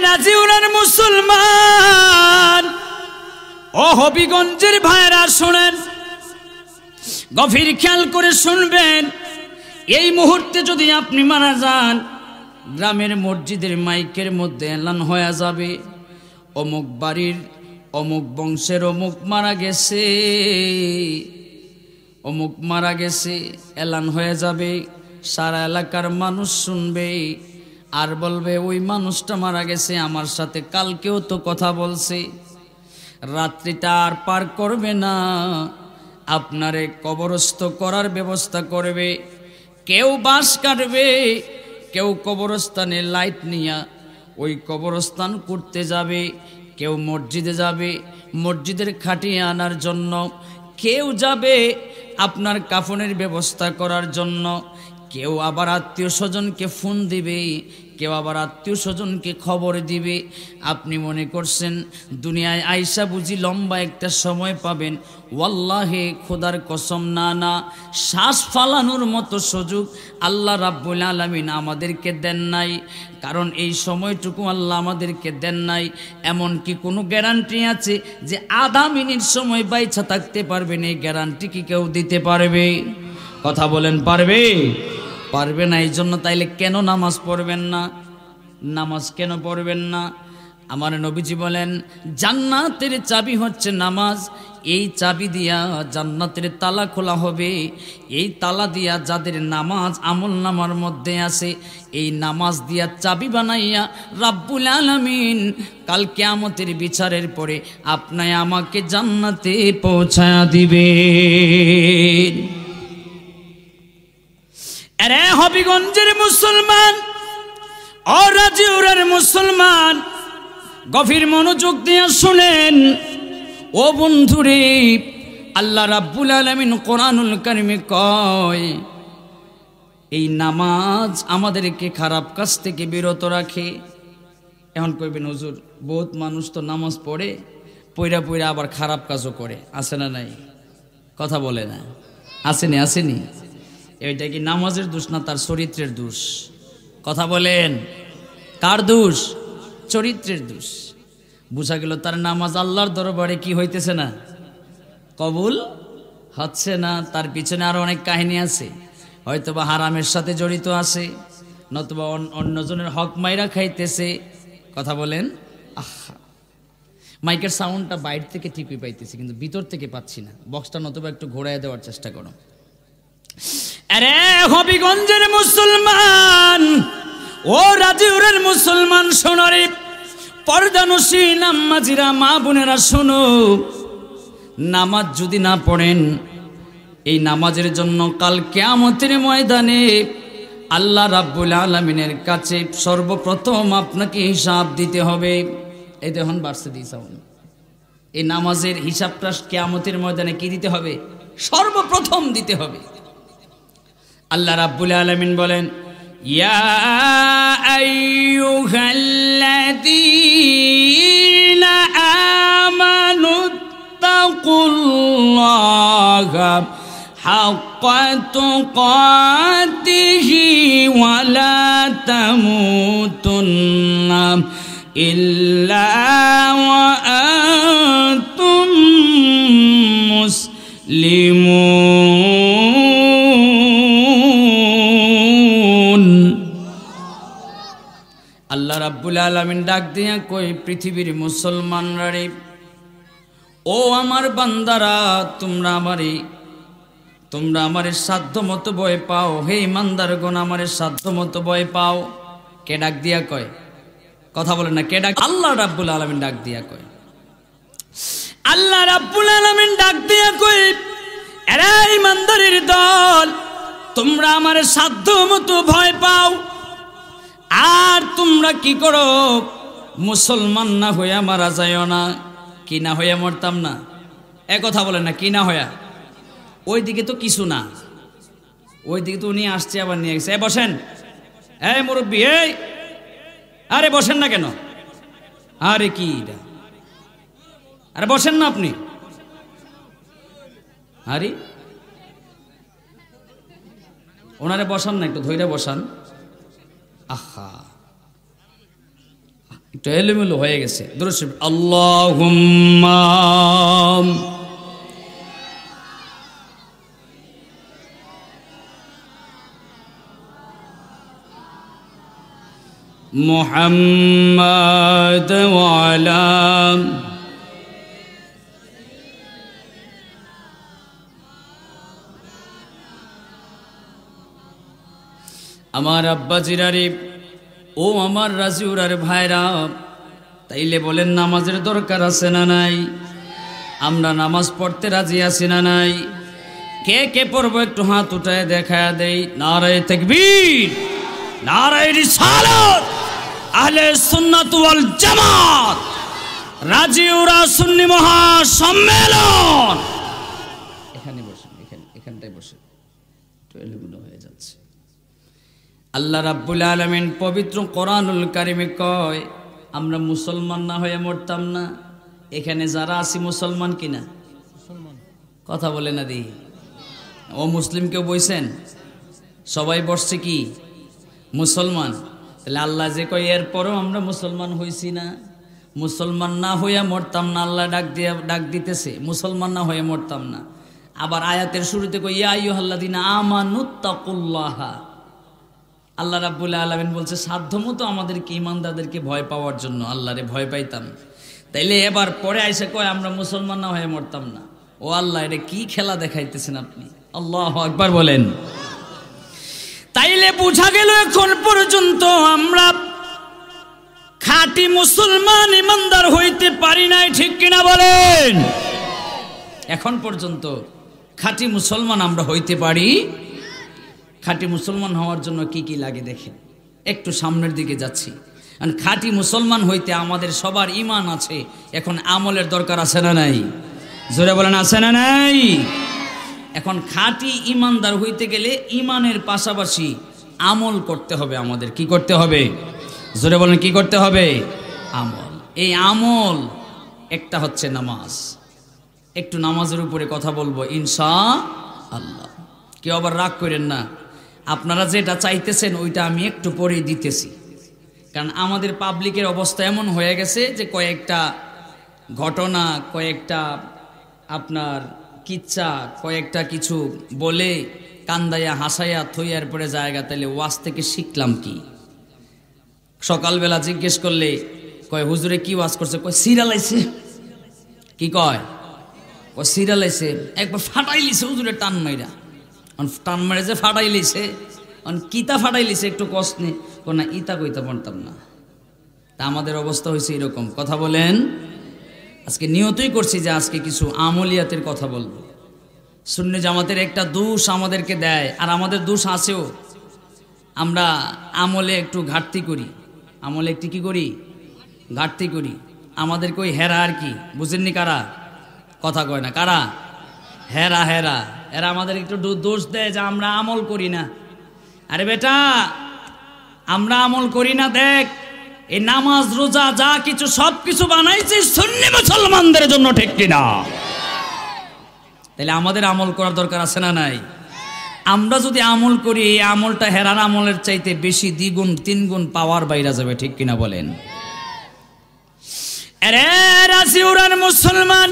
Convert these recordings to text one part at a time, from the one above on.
রাজিউরের মুসলমান ও হবিগঞ্জের ভাইরা শুনেন, গভীর খেয়াল করে শুনবেন। এই মুহূর্তে যদি আপনি মারা যান, গ্রামের মসজিদের মাইকের মধ্যে এলান হয়ে যাবে, অমুক বাড়ির অমুক বংশের অমুক মারা গেছে, অমুক মারা গেছে, এলান হয়ে যাবে। সারা এলাকার মানুষ শুনবে আর বলবে ওই মানুষটা মারা গেছে, আমার সাথে কালকেও তো কথা বলছে। রাত্রিটা আর পার করবে না, আপনারে কবরস্থ করার ব্যবস্থা করবে। কেউ বাঁশ কাটবে, কেউ কবরস্থানে লাইট নিয়ে ওই কবরস্থান করতে যাবে, কেউ মসজিদে যাবে মসজিদের খাটিয়ে আনার জন্য, কেউ যাবে আপনার কাফনের ব্যবস্থা করার জন্য, কেউ আবার আত্মীয় স্বজনকে ফোন দিবে, কেউ আবার আত্মীয় স্বজনকে খবর দিবে। আপনি মনে করছেন দুনিয়ায় আইসা বুঝি লম্বা একটা সময় পাবেন? ওয়াল্লাহে খোদার কসম, না না, শ্বাস ফালানোর মতো সুযোগ আল্লাহ রাব্বুল আলামিন আমাদেরকে দেন নাই। কারণ এই সময়টুকু আল্লাহ আমাদেরকে দেন নাই। এমন কি কোনো গ্যারান্টি আছে যে আধা মিনিট সময় বাইচা থাকতে পারবেন? এই গ্যারান্টি কি কেউ দিতে পারবে? কথা বলেন, পারবে? পারবে না। এই জন্য তাইলে কেন নামাজ পড়বেন না? নামাজ কেন পড়বেন না? আমার নবীজি বলেন জান্নাতের চাবি হচ্ছে নামাজ। এই চাবি দিয়া জান্নাতের তালা খোলা হবে। এই তালা দিয়া যাদের নামাজ আমল নামার মধ্যে আছে, এই নামাজ দিয়া চাবি বানাইয়া রাব্বুল আলামিন কাল কিয়ামতের বিচারের পরে আপনায় আমাকে জান্নাতে পৌঁছায়া দিবেন। আরে হবিগঞ্জের মুসলমান ও রাজিউরের মুসলমান, গভীর মনোযোগ দিয়ে শুনেন। ও বন্ধুরে, আল্লাহ রাব্বুল আলামিন কোরআনুল কারীমে কয় এই নামাজ আমাদেরকে খারাপ কাজ থেকে বিরত রাখে। এখন কইবেন হুজুর বহুত মানুষ তো নামাজ পড়ে, পইরা পইরা আবার খারাপ কাজও করে, আছে না নাই? কথা বলে না, আসেনি? আসেনি? এইটা কি নামাজের দোষ না তার চরিত্রের দোষ? কথা বলেন, কার দোষ? চরিত্রের দোষ। বুঝা গেল তার নামাজ আল্লাহর দরবারে কি হইতেছে না, কবুল হচ্ছে না। তার পিছনে আরো অনেক কাহিনী আছে, হয়তোবা হারামের সাথে জড়িত আছে, নতুবা অন্যজনের হক মাইরা খাইতেছে। কথা বলেন। আহা, মাইকের সাউন্ডটা বাইরে থেকে ঠিকই পাইতেছি, কিন্তু ভিতর থেকে পাচ্ছি না। বক্সটা নতুবা একটু ঘোরায় দেওয়ার চেষ্টা করো। আরে হবিগঞ্জের মুসলমান ও রাজিউরের মুসলমান, শোনো রে পর্দানসীন আম্মাজিরা, মা বোনেরা শোনো। নামাজ যদি না পড়েন, এই নামাজের জন্য কাল কিয়ামতের ময়দানে আল্লাহ রাব্বুল আলামিনের কাছে সর্বপ্রথম আপনাকে হিসাব দিতে হবে। এই দেখুন বাড়ছে দিয়েছে, এই নামাজের হিসাবটা কিয়ামতের ময়দানে কি দিতে হবে? সর্বপ্রথম দিতে হবে। আল্লাহ রাব্বুল আলামিন বলেন ইয়া আইয়ুহাল্লাযীনা আমানুত্তাকুল্লাহা হাক্কা তুকাতিহি ওয়া লা তামুতুন্না ইল্লা ওয়া আনতুম মুসলিমুন। আল্লাহ রাব্বুল আলামিন ডাক দিয়া কই পৃথিবীর মুসলমানরা রে, ও আমার বান্দারা, তোমরা আমারে সাধ্য মতো ভয় পাও। হে ইমানদারগণ, আমারে সাধ্য মতো ভয় পাও। কে ডাক দিয়া কয়? কথা বলেন না, কে ডাক? আল্লাহ রাব্বুল আলামিন ডাক দিয়া কয়। আল্লাহ রাব্বুল আলামিন ডাক দিয়া কয় এরা ইমানদারের দল, তোমরা আমারে সাধ্য মতো ভয় পাও। আর তোমরা কি করো? মুসলমান না হইয়া মারা যাইও না। কি না হইয়া মরতাম না? এ কথা বলেন না, কি না হইয়া? ওইদিকে তো কিছু না, ওইদিকে তো উনি আসছে আবার নিয়ে গেছে। বসেন, এই মুরব্বী, এই আরে বসেন না কেন? আরে কি এটা? আরে বসেন না আপনি। আরে ওনারে বসান না, একটু ধৈর্য বসান। আহা, একটু এলোমেলো হয়ে গেছে। দরুদ শরীফ আল্লাহুম্মা মুহাম্মাদ ওয়া আলা আমার আব্বাজিরারে ও আমার রাজিউরার ভাইরা, তাইলে বলেন নামাজের দরকার আছে না নাই? আমরা নামাজ পড়তে রাজি আছি না নাই? কে কে পড়বো একটু হাত উঠায় দেখা দেই। নারায়ে তাকবীর, নারায়ে রিসালাত, আহলে সুন্নাত ওয়াল জামাত, রাজিউরা সুন্নি মহাসম্মেলন। এখানে বসেন, এখানটায় বসেন, একটু এলোমেলো হয়ে যাচ্ছে। আল্লাহ রাব্বুল আলামিন পবিত্র কোরআনুল কারিমে কয়, আমরা মুসলমান না হয়ে মরতাম না। এখানে যারা আছি মুসলমান কিনা? কথা বলে না দি। ও মুসলিম কেউ বইছেন? সবাই বসছে কি মুসলমান? তাহলে আল্লাহ যে কয় এরপরও আমরা মুসলমান হইছি না, মুসলমান না হইয়া মরতাম না। আল্লাহ ডাক দিতেছে মুসলমান না হয়ে মরতাম না। আবার আয়াতের শুরুতে কয় ইয়া আইয়ুহাল্লাযীনা আমানুত্তাকুল্লাহা। আল্লাহ রাব্বুল আলামিন বলছে সাধ্যমতো আমাদেরকে ঈমানদারদেরকে ভয় পাওয়ার জন্য আল্লাহরে ভয় পাইতাম। তাইলে এবার পরে আইসা কয় আমরা মুসলমান না হয়ে মরতাম না। ও আল্লাহ, এটা কি খেলা দেখাইতেছেন আপনি? আল্লাহু আকবার বলেন। তাইলে বোঝা গেল এখন পর্যন্ত আমরা খাঁটি মুসলমান ঈমানদার হইতে পারি নাই, ঠিক কিনা বলেন? এখন পর্যন্ত খাঁটি মুসলমান আমরা হইতে পারি। খাঁটি মুসলমান হওয়ার জন্য কি কি লাগে দেখেন, একটু সামনের দিকে যাচ্ছি। খাঁটি মুসলমান হইতে আমাদের সবার ঈমান আছে, এখন আমলের দরকার আছে না নাই? জোরে বলেন আছে না নাই? এখন খাঁটি ঈমানদার হইতে গেলে ঈমানের পাশাপাশি আমল করতে হবে আমাদের। কি করতে হবে? জোরে বলেন কি করতে হবে? আমল। এই আমল একটা হচ্ছে নামাজ। একটু নামাজের উপরে কথা বলবো ইনশাআল্লাহ। কেউ আবার রাগ করেন না, আপনারা যেটা চাইতেছেন ওইটা আমি একটু পরে দিতেছি। কারণ আমাদের পাবলিকের অবস্থা এমন হয়ে গেছে যে কয়েকটা ঘটনা, কয়েকটা আপনার কিচ্ছা, কয়েকটা কিছু বলে কান্দাইয়া হাসাইয়া থইয়ার পরে জায়গা, তাইলে ওয়াজ থেকে শিখলাম কি? সকালবেলা জিজ্ঞেস করলে কয় হুজুরে কি ওয়াজ করছে? কয় সিরিয়াল আইছে। কি কয়? কয় সিরিয়াল আইছে। একবার ফাটাই লিছে হুজুরে টান মাইরা, টান মারে যে ফাটাই লিছে, কিতা ফাটাই লিছে একটু কষ্ট নেই না, ইতা কইতা পারতাম না। তা আমাদের অবস্থা হয়েছে এরকম। কথা বলেন। আজকে নিয়তই করছি যে আজকে কিছু আমলিয়াতের কথা বলবো। সুন্নি জামাতের একটা দোষ আমাদেরকে দেয়, আর আমাদের দোষ আছেও, আমরা আমলে একটু ঘাটতি করি। আমলে একটু কি করি? ঘাটতি করি। আমাদেরকে ওই হেরা আর কি, বুঝেননি কারা? কথা কয় না কারা? হেরা হেরা এরা আমাদের একটু দোষ দেয় যে আমরা আমল করি না। আরে বেটা, আমরা আমল করি না। দেখ, এই নামাজ রোজা যা কিছু সব কিছু বানাইছে সুন্নি মুসলমানদের জন্য, ঠিক কিনা? তাহলে আমাদের আমল করার দরকার আছে না নাই? আমরা যদি আমল করি, এই আমলটা হেরার আমলের চাইতে বেশি, দ্বিগুণ তিনগুণ পাওয়ার বাইরে যাবে, ঠিক কিনা বলেন? আরে রাজিউরার মুসলমান,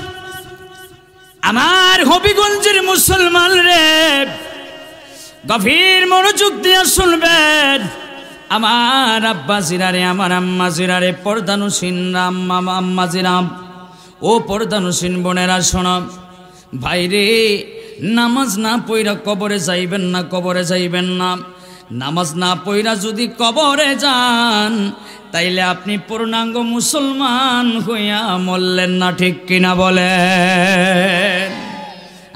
আমার হবিগঞ্জের মুসলমান রে, গভীর মনোযোগ দিয়ে শুনবেন। আমার আব্বা জিরারে, আমার আম্মা জিরারে, পর্দানুসীন আম্মা জিরাম ও পর্দানুসীন বোনেরা শোনো। ভাইরে, নামাজ না পইরা কবরে যাইবেন না, কবরে যাইবেন না। নামাজ না পইরা যদি কবরে যান, তাইলে আপনি পূর্ণাঙ্গ মুসলমান হইয়া মরলেন না, ঠিক কিনা বলেন?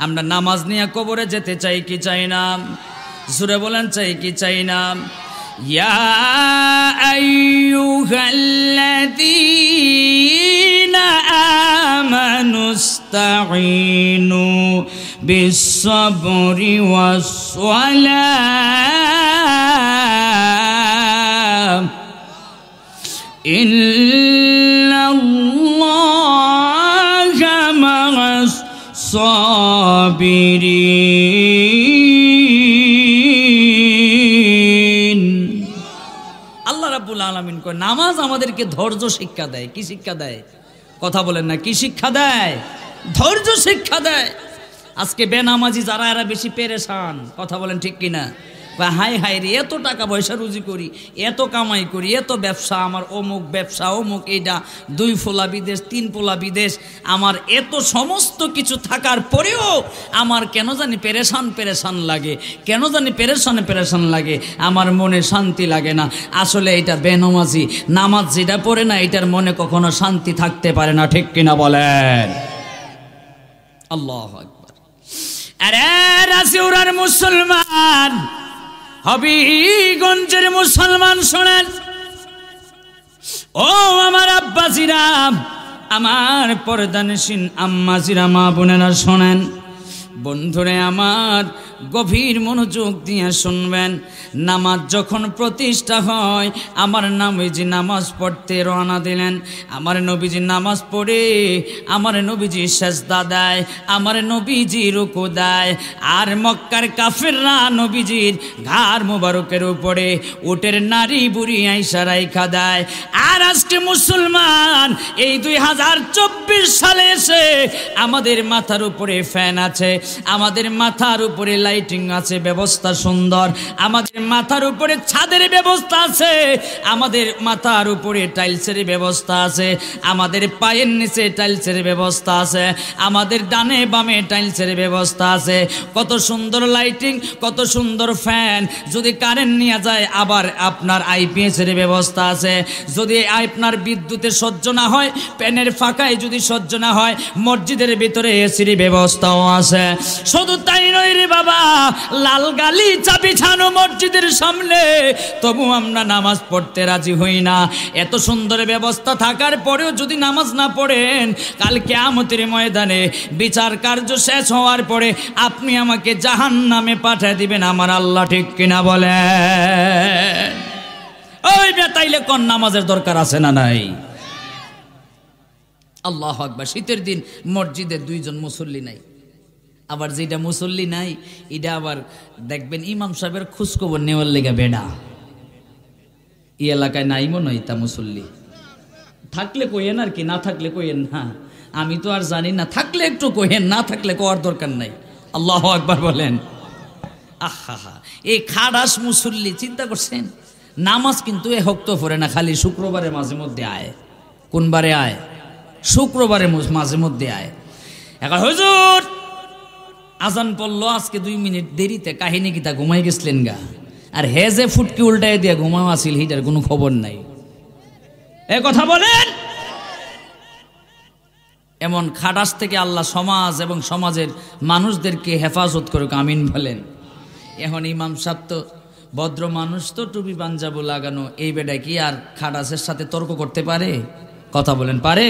আমরা নামাজ নিয়ে কবরে যেতে চাই কি চাই না? জোরে বলেন চাই কি চাই না? ইয়া আইয়ুহাল্লাযীনা আমানুস্তাঈনু বিস-সাবরি ওয়াস-সালাহ ইন্নাল্লাহা মা'আস-সাবিরিন। আল্লাহ রাব্বুল আলামিন নামাজ আমাদেরকে ধৈর্য শিক্ষা দেয়। কি শিক্ষা দেয়? কথা বলেন না, কি শিক্ষা দেয়? ধৈর্য শিক্ষা দেয়। আজকে বেনামাজি যারা এরা বেশি পেরেশান, কথা বলেন ঠিক কিনা? হাই হাই রে, এত টাকা পয়সা রুজি করি, এত কামাই করি, এত ব্যবসা, আমার অমুক ব্যবসা, অমুক এইটা, 2 পোলা বিদেশ, 3 পোলা বিদেশ, আমার এত সমস্ত কিছু থাকার পরেও আমার কেন জানি পেরেশান লাগে, কেন জানি পেরেশান লাগে, আমার মনে শান্তি লাগে না। আসলে এটা বেনামাজি, নামাজ যেটা পড়ে না এটার মনে কখনো শান্তি থাকতে পারে না, ঠিক কিনা বলেন? আল্লাহু আকবার। আরে রাজিউরার মুসলমান, হবিগঞ্জের মুসলমান শোনেন, ও আমার আব্বাজিরা, আমার পর্দানশীন আম্মাজিরা, মা বোনেরা শোনেন, বন্ধুরে আমার গভীর মনোযোগ দিয়ে শুনবেন। নামাজ যখন প্রতিষ্ঠা হয়, আমার নবীজি নামাজ পড়তে রওনা দিলেন। আমার নবীজি নামাজ পড়ে আমার নবীজি সেজদা দেয়, আমার নবীজি রুকু দেয়, আর মক্কার কাফেররা নবীজির ঘাড় মোবারকের উপরে উটের নারী বুড়ি আইসা রাইখা দেয়। আর আজকে মুসলমান এই 2024 সালে এসে আমাদের মাথার উপরে ফ্যান আছে, আমাদের মাথার উপরে লাইটিং আছে, ব্যবস্থা সুন্দর, আমাদের মাথার উপরে ছাদের ব্যবস্থা আছে, আমাদের মাথার উপরে টাইলসের ব্যবস্থা আছে, আমাদের পায়ের নিচে টাইলসের ব্যবস্থা আছে, আমাদের ডানে বামে টাইলসের ব্যবস্থা আছে। কত সুন্দর লাইটিং, কত সুন্দর ফ্যান। যদি কারেন্ট নিয়ে যায় আবার আপনার আইপিএস এর ব্যবস্থা আছে। যদি আপনার বিদ্যুতের সহ্য না হয়, প্যানের ফাঁকায় যদি সহ্য না হয়, মসজিদের ভিতরে এসির ব্যবস্থাও আছে। শুধু তাই নয় রে বাবা, লাল গালিচা বিছানো মসজিদের সামনে, তবু আমরা নামাজ পড়তে রাজি হই না। এত সুন্দর ব্যবস্থা থাকার পরেও যদি নামাজ না পড়েন, কাল কিয়ামতের ময়দানে বিচার কার্য শেষ হওয়ার পরে আপনি আমাকে জাহান্নামে পাঠিয়ে দিবেন আমার আল্লাহ, ঠিক কিনা বলেন? ওই তাইলে কোন নামাজের দরকার আছে না নাই? আল্লাহু আকবার। শীতের দিন মসজিদে 2 জন মুসল্লি নাই, আবার যেটা মুসল্লি নাই এটা আবার দেখবেন ইমাম সাহেবের খোঁজখবর নেওয়ার লেগে বেড়া। এই এলাকায় নাই মনে হয় তা মুসল্লি, থাকলে কইেন আর কি, না থাকলে কইেন না, আমি তো আর জানি না, থাকলে একটু কইেন, না থাকলে কোয়ার দরকার নাই। আল্লাহু আকবার বলেন। আহা, এই খাড়াস মুসল্লি, চিন্তা করছেন? নামাজ কিন্তু এ হক্ত পড়ে না, খালি শুক্রবারে মাঝে মধ্যে আয়। কোন বারে আয়? শুক্রবারে মাঝে মধ্যে আয়। এখন হুজুর আজান পড়লো আজকে 2 মিনিট দেরিতে, কাহিনী কি তা ঘুমাই গেছিলেন গা? আর হে যে ফুটকি উল্টাই দিয়া ঘুমাও আসিল, হিটার কোনো খবর নাই। এ কথা বলেন। এমন খাটাস থেকে আল্লাহ সমাজ এবং সমাজের মানুষদেরকে হেফাজত করুক, আমিন বলেন। এখন ইমাম সাহেব তো ভদ্র মানুষ, তো টুপি পাঞ্জাবু লাগানো, এই বেটায় কি আর খাটাসের সাথে তর্ক করতে পারে? কথা বলেন, পারে?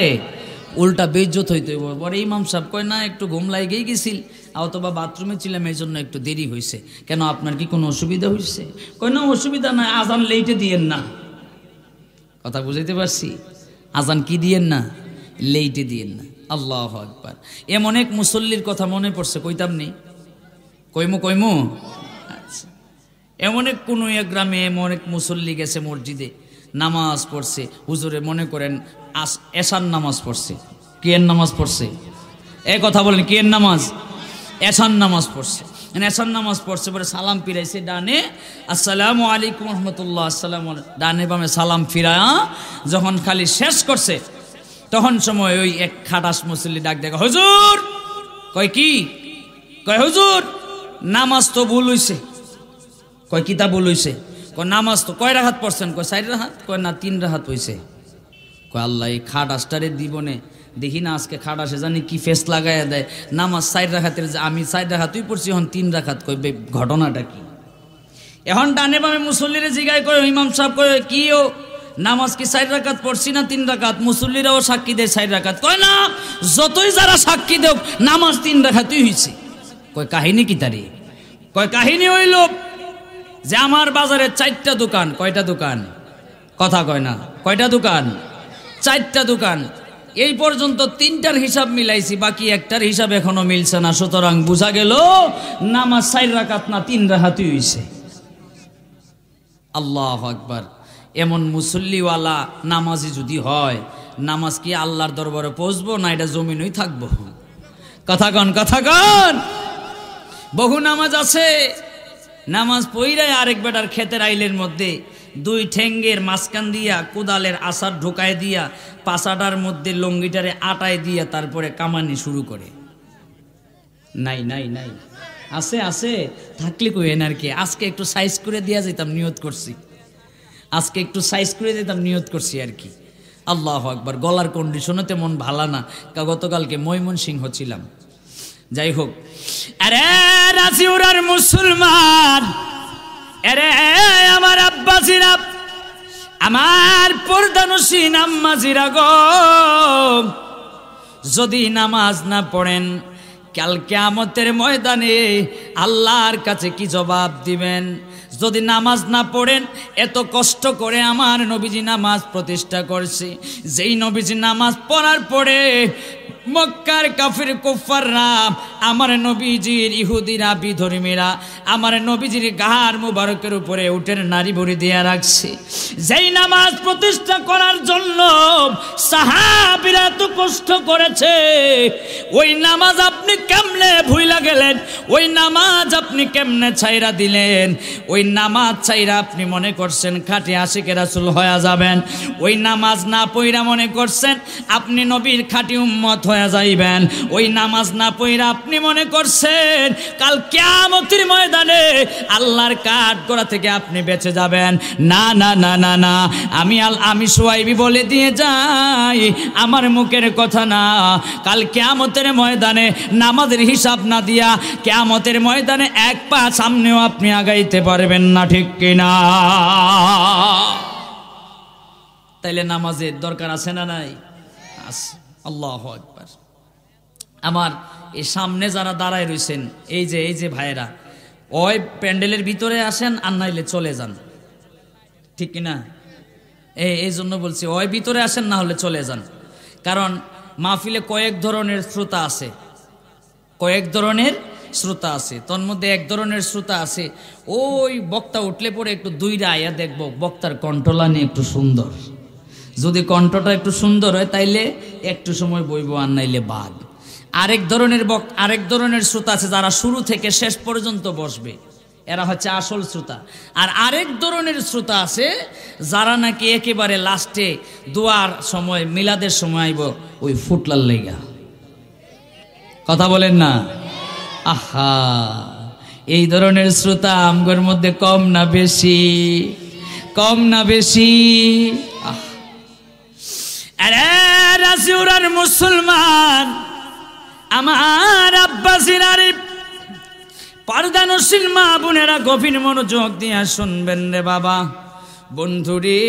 উল্টা বেইজ্জত হইতে বলে। ইমাম সাহেব কয় না, একটু ঘুম লাগেই গেছিল, অথবা বাথরুমে ছিলাম, এই জন্য একটু দেরি হয়েছে। কেন, আপনার কি কোনো অসুবিধা হয়েছে? কয় না, অসুবিধা নাই, আজান লেটে দিয়েন না। কথা বুঝাইতে পারছি? আজান কি দিয়েন না? লেটে দিয়েন না। আল্লাহু আকবার। এমন এক মুসল্লির কথা মনে পড়ছে, কইতাম নেই? কইমু। আচ্ছা, এমন এক কোনো এক গ্রামে এমন এক মুসল্লি গেছে মসজিদে, নামাজ পড়ছে। হুজুরে মনে করেন এশার নামাজ পড়ছে। কি এর নামাজ পড়ছে? এই কথা বলেন, কি এর নামাজ? এশার নামাজ পড়ছে। এশার নামাজ পড়ছে, পরে সালাম ফিরাইছে ডানে, আসসালামু আলাইকুম রহমতুল্লাহ, আসসালামু আলাইকুম, ডানে বামে সালাম ফিরা যখন খালি শেষ করছে, তখন সময় ওই এক খাটাস মুসল্লি ডাক দেখা, হুজুর। কয় কি? কয় হুজুর নামাজ তো ভুল হইছে। কয় কি তা ভুল হইছে? কয় নামাজ তো কয় রাকাত পড়ছেন? কয় 4 রাকাত। কয় না, 3 রাকাত হইছে। কয় আল্লাহ, এই খাটাসটারে দিবনে দেখি না আজকে খাটাসে জানি কি ফেস লাগাইয়া দেয়। নামাজ 4 রাকাতের, আমি 4 রাকাতই পড়ছি, এখন 3 রাকাত। কই ঘটনাটা কি? এখন ডানে বামে মুসল্লিরে জিগায়, কয় ইমাম সাহেব কয় কি ও নামাজ কি 4 রাকাত পড়ছি না 3 রাকাত? মুসল্লিরাও সাক্ষী দেয় 4 রাকাত। কয় না, যতই যারা সাক্ষী দেব নামাজ 3 রাকাতই হয়েছে। কয় কাহিনী কি তারি? কয় কাহিনী হইল যে আমার বাজারে 4টা দোকান। কয়টা দোকান? কথা কয় না। কয়টা দোকান? 4টা দোকান। এই পর্যন্ত 3টার হিসাব মিলাইছি, বাকি 1টার হিসাব এখনো মিলছে না। সুতরাং বোঝা গেল নামাজ 4 রাকাত না 3 রাকাতই হইছে। আল্লাহু আকবার। এমন মুসল্লিওয়ালা নামাজি যদি হয়, নামাজ কি আল্লাহর দরবারে পৌঁছবো না এটা জমিনই থাকবো? কথা কন, কথা কন। বহু নামাজ আছে, নামাজ পইরাই আরেক বেটার ক্ষেতের আইলের মধ্যে দুই ঠেঙ্গের মাঝখান দিয়া কোদালের আসার ঢোকায় দিয়া পাশাটার মধ্যে লঙ্গিটারে আটায় দিয়া তারপরে কামানি শুরু করে। নাই নাই নাই, আছে আছে, থাকলে কইেন আর কি। আজকে একটু সাইজ করে দিয়া যেতাম, নিয়ত করছি, আজকে একটু সাইজ করে দিতাম, নিয়ত করছি আর কি। আল্লাহু আকবার। গলার কন্ডিশনও তেমন ভালো না, গতকালকে ময়মনসিংহ ছিলাম। যাই হোক, আরে রাজিউরার মুসলমান, আরে আমার আব্বাজিরা, আমার পর্দানসীন আম্মাজিরা গো, যদি নামাজ না পড়েন কাল কিয়ামতের ময়দানে আল্লাহর কাছে কি জবাব দিবেন? যদি নামাজ না পড়েন, এত কষ্ট করে আমার নবীজি নামাজ প্রতিষ্ঠা করছে, যেই নবীজি নামাজ পড়ার পরে মক্কার কাফির কুফাররা আমার নবীজির ইহুদিরা বিধর্মীরা আমার নবীজির গাহার মুবারকের উপরে উটের নারী ভরি দিয়ে রাখছে। যেই নামাজ প্রতিষ্ঠা করার জন্য সাহাবীরা এত কষ্ট করেছে, ওই নামাজ আপনি কেমনে ভুইলা গেলেন? ওই নামাজ আপনি কেমনে ছাইরা দিলেন? ওই নামাজ ছাইরা আপনি মনে করছেন খাঁটি আশিকে রাসূল হয়ে যাবেন। ওই নামাজ না পইরা মনে করছেন আপনি নবীর খাঁটি উম্মত হয়ে যাইবেন। ওই নামাজ না পইরা আপনি মনে করছেন কাল কিয়ামতের ময়দানে আল্লাহর কাঠগড়া থেকে আপনি বেঁচে যাবেন। না না না না না, আমি সুয়াইবি বলে দিয়ে যাই, আমার মুখের কথা না। কাল কিয়ামতের ময়দানে নামাজের হিসাব না দিয়া কিয়ামতের ময়দানে এক পা সামনেও আপনি আগাইতে পারবেন না, ঠিক কিনা? তাইলে নামাজের দরকার আছে না নাই? আছে। আল্লাহু আকবার। আমার এই সামনে যারা দাঁড়ায় রয়েছেন, এই যে ভাইয়েরা, ওই প্যান্ডেলের ভিতরে আসেন আর নাইলে চলে যান, ঠিক কিনা? এই জন্য বলছি ওই ভিতরে আসেন, না হলে চলে যান। কারণ মাহফিলে কয়েক ধরনের শ্রোতা আছে, কয়েক ধরনের শ্রোতা আছে। তোর মধ্যে এক ধরনের শ্রোতা আছে, ওই বক্তা উঠলে পরে একটু দুইটা আয়া দেখবো বক্তার কণ্ঠলা নিয়ে একটু সুন্দর, যদি কণ্ঠটা একটু সুন্দর হয় তাইলে একটু সময় বইব, আর নাইলে বাদ। আরেক ধরনের শ্রোতা আছে যারা শুরু থেকে শেষ পর্যন্ত বসবে, এরা হচ্ছে আসল শ্রোতা। আর আরেক ধরনের শ্রোতা আছে যারা নাকি একেবারে লাস্টে দোয়ার সময়, মিলাদের সময় আইব ওই ফুটলার লেগা। কথা বলেন না? আহা, এই ধরনের শ্রোতা আমগর মধ্যে কম না বেশি? কম না বেশি? আরে রাজিউরার মুসলমান, আমার আব্বাসিরারে পর্দানশীল মা বোনেরা গভীর মনোযোগ দিয়া শুনবেন রে বাবা, বন্ধুরে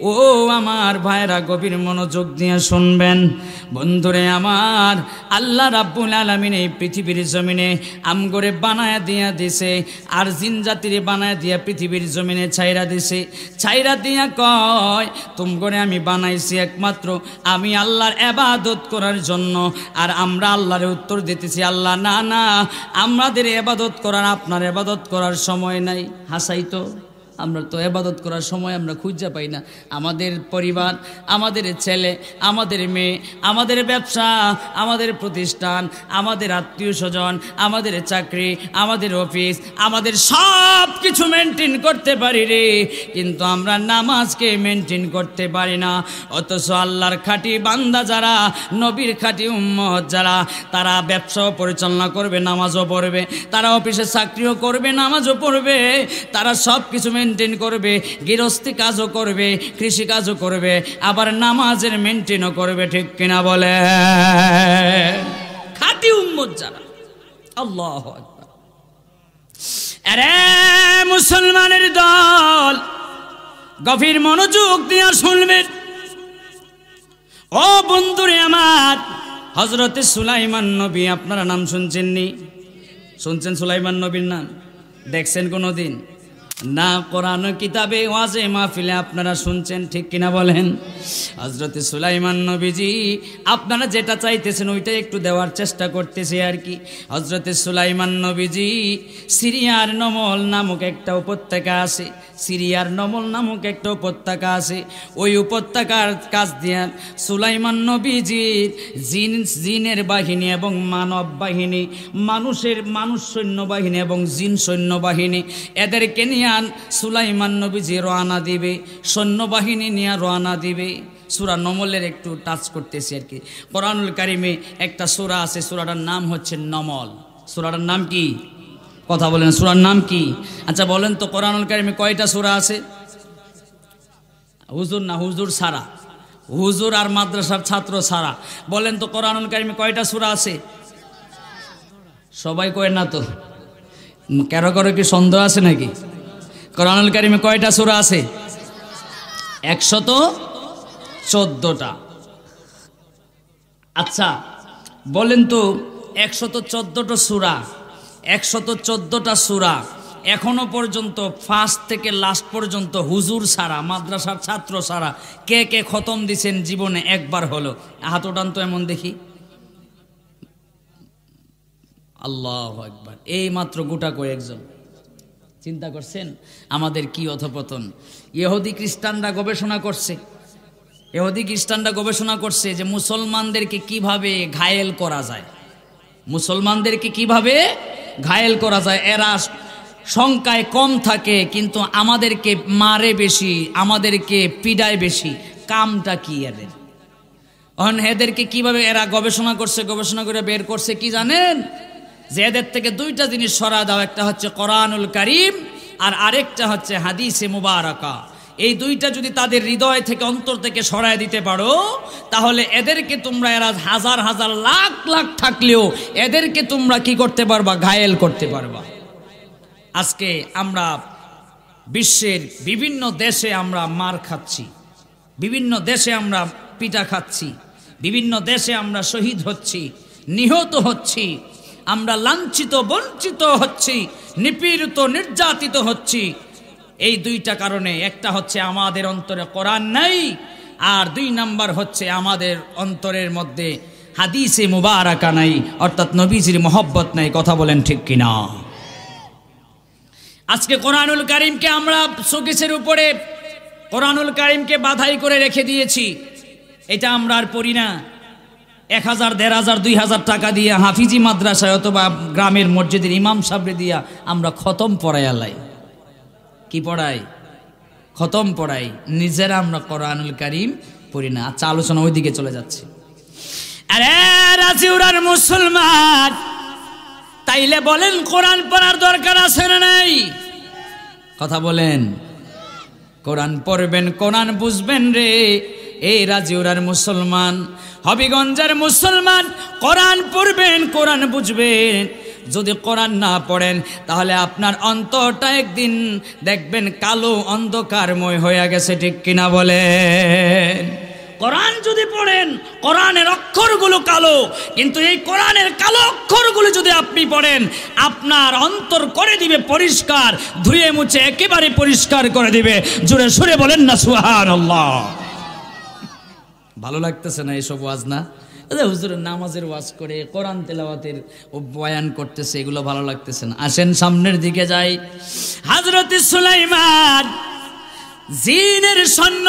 ও আমার ভাইরা গভীর মনোযোগ দিয়ে শুনবেন। বন্ধুরে আমার, আল্লাহ রাব্বুল আলামিন এই পৃথিবীর জমিনে আমগরে বানায়া দিয়া দিছে, আর জিন জাতিরে বানায়া দিয়া পৃথিবীর জমিনে ছাইরা দিছে। ছাইরা দিয়া কয় তোমগরে আমি বানাইছি একমাত্র আমি আল্লাহর ইবাদত করার জন্য। আর আমরা আল্লাহরে উত্তর দিতেছি, আল্লাহ না না, আমাদের ইবাদত করার, আপনার ইবাদত করার সময় নাই। হাসাই তো, আমরা তো ইবাদত করার সময় আমরা খুঁজে পাই না। আমাদের পরিবার, আমাদের ছেলে, আমাদের মেয়ে, আমাদের ব্যবসা, আমাদের প্রতিষ্ঠান, আমাদের আত্মীয় স্বজন, আমাদের চাকরি, আমাদের অফিস, আমাদের সব কিছু মেনটেন করতে পারি রে, কিন্তু আমরা নামাজকে মেনটেন করতে পারি না। অথচ আল্লাহর খাঁটি বান্দা যারা, নবীর খাঁটি উম্মত যারা, তারা ব্যবসাও পরিচালনা করবে, নামাজও পড়বে, তারা অফিসে চাকরিও করবে, নামাজও পড়বে, তারা সব কিছু মেনটেন করবে, গৃহস্থী কাজও করবে, কৃষি কাজও করবে, আবার নামাজের মেনটেনও করবে, ঠিক কিনা বলে? খাঁটি উম্মত যারা। আল্লাহু আকবার। আরে মুসলমানের দল, গভীর মনোযোগ দিয়ে শুনবেন ও বন্ধুরে আমার। হযরতে সুলাইমান নবী, আপনারা নাম শুনছেননি? শুনছেন সুলাইমান নবীর নাম? দেখছেন কোনোদিন? না কোরআন কিতাবে ওয়াজে মাহফিলে আপনারা শুনছেন, ঠিক কিনা বলেন? হযরত সুলাইমান নবীজি আপনারা যেটা চাইতেছেন ওইটাই একটু দেওয়ার চেষ্টা করতেছি আর কি। হযরত সুলাইমান নবীজি সিরিয়ার নমল নামক একটা উপত্যকা আছে, সিরিয়ার নমল নামক একটা উপত্যকা আছে। ওই উপত্যকার কাছ দিয়ে সুলাইমান নবীজির জিনের বাহিনী এবং মানব বাহিনী, মানুষ সৈন্যবাহিনী এবং জিন সৈন্যবাহিনী, এদেরকে নিয়ে সুলাইমান নবীজি রওনা দিবে, সৈন্যবাহিনী নিয়ে রওনা দিবে। সূরা নমলের একটু টাচ করতেছি আর কি। কোরআনুল কারিমে একটা সূরা আছে, সূরাটার নাম হচ্ছে নমল। সূরাটার নাম কি? কথা বলেন, সূরার নাম কি? আচ্ছা বলেন তো, কোরআনুল কারিমে কয়টা সূরা আছে? হুজুর না, হুজুর ছাড়া, হুজুর আর মাদ্রাসার ছাত্র ছাড়া বলেন তো কোরআনুল কারিমে কয়টা সূরা আছে? সবাই কয় না তো, কারো কারো কি সন্দেহ আছে নাকি? কোরআনুল কারিমে কয়টা সূরা আছে? 114টা। আচ্ছা বলেন তো 114টা সূরা, 114টা সূরা এখনো পর্যন্ত ফার্স্ট থেকে লাস্ট পর্যন্ত হুজুর ছাড়া, মাদ্রাসার ছাত্র ছাড়া কে কে খতম দিছেন জীবনে একবার হলো? হাত ওঠান তো এমন দেখি। আল্লাহু আকবার। এই মাত্র গোটা কয়েকজন। চিন্তা করছেন আমাদের কি অধপতন? ইহুদি খ্রিস্টানরা গবেষণা করছে, যে মুসলমানদেরকে কিভাবে ঘায়েল করা যায়, মুসলমানদেরকে কিভাবে ঘায়েল করা যায়। এরা সংখ্যায় কম থাকে কিন্তু আমাদেরকে মারে বেশি, আমাদেরকে পিডায় বেশি। কামটা কি এদের? এদেরকে কিভাবে এরা গবেষণা করে বের করছে কি জানেন? যে এদের থেকে দুইটা জিনিস সরা দাও, একটা হচ্ছে কোরআনুল কারীম আর আরেকটা হচ্ছে হাদিসে মুবারাকা। এই দুইটা যদি তাদের হৃদয় থেকে, অন্তর থেকে সরায় দিতে পারো, তাহলে এদেরকে তোমরা, এরা হাজার হাজার লাখ লাখ থাকলেও এদেরকে তোমরা কি করতে পারবা? ঘায়েল করতে পারবা। আজকে আমরা বিশ্বের বিভিন্ন দেশে আমরা মার খাচ্ছি, বিভিন্ন দেশে আমরা পিটা খাচ্ছি, বিভিন্ন দেশে আমরা শহীদ হচ্ছি, নিহত হচ্ছি, আমরা লাঞ্ছিত বঞ্চিত হচ্ছি, নিপীড়িত নির্যাতিত হচ্ছি। এই দুইটা কারণে, একটা হচ্ছে আমাদের অন্তরে কোরআন নাই, আর দুই নাম্বার হচ্ছে আমাদের অন্তরের মধ্যে হাদিসে মুবারাকা নাই, অর্থাৎ নবীজির মহব্বত নাই। কথা বলেন ঠিক কিনা? আজকে কোরআনুল কারীমকে আমরা শোকেসের উপরে কোরআনুল কারীমকে বাধাই করে রেখে দিয়েছি। এটা আমরা আর পড়ি না। 1000, 1500, 2000 টাকা দিয়ে হাফিজি মাদ্রাসায় অথবা গ্রামের মসজিদের ইমাম সাহেবরে দিয়া আমরা খতম পড়াই আলাই। কি পড়াই? খতম পড়াই। নিজেরা আমরা কোরআনুল কারীম পড়ি না। আচ্ছা আলোচনা ওইদিকে চলে যাচ্ছে। আরে রাজিউরার মুসলমান, তাইলে বলেন কোরআন পড়ার দরকার আছে না নাই? কথা বলেন। কোরআন পড়বেন, কোরআন বুঝবেন রে। এই রাজিউরার মুসলমান, হবিগঞ্জের মুসলমান, কোরআন পড়বেন, কোরআন বুঝবেন। যদি কোরআন না পড়েন তাহলে আপনার অন্তরটা একদিন দেখবেন কালো অন্ধকারময় হয়ে গেছে, ঠিক কিনা বলেন? কোরআন যদি পড়েন, কোরআনের অক্ষরগুলো কালো, কিন্তু এই কোরআনের কালো অক্ষরগুলো যদি আপনি পড়েন, আপনার অন্তর করে দিবে পরিষ্কার, ধুয়ে মুছে একেবারে পরিষ্কার করে দিবে। জোরে সুরে বলেন না সুবহানাল্লাহ। ভালো লাগতেছে না এসব ওয়াজ? না হুজুরের নামাজের ওয়াজ করে, কোরআন তেলাওয়াতের বয়ান করতেছে, এগুলো ভালো লাগতেছে না। আসেন সামনের দিকে যাই। হযরত সুলাইমান জিনের সৈন্য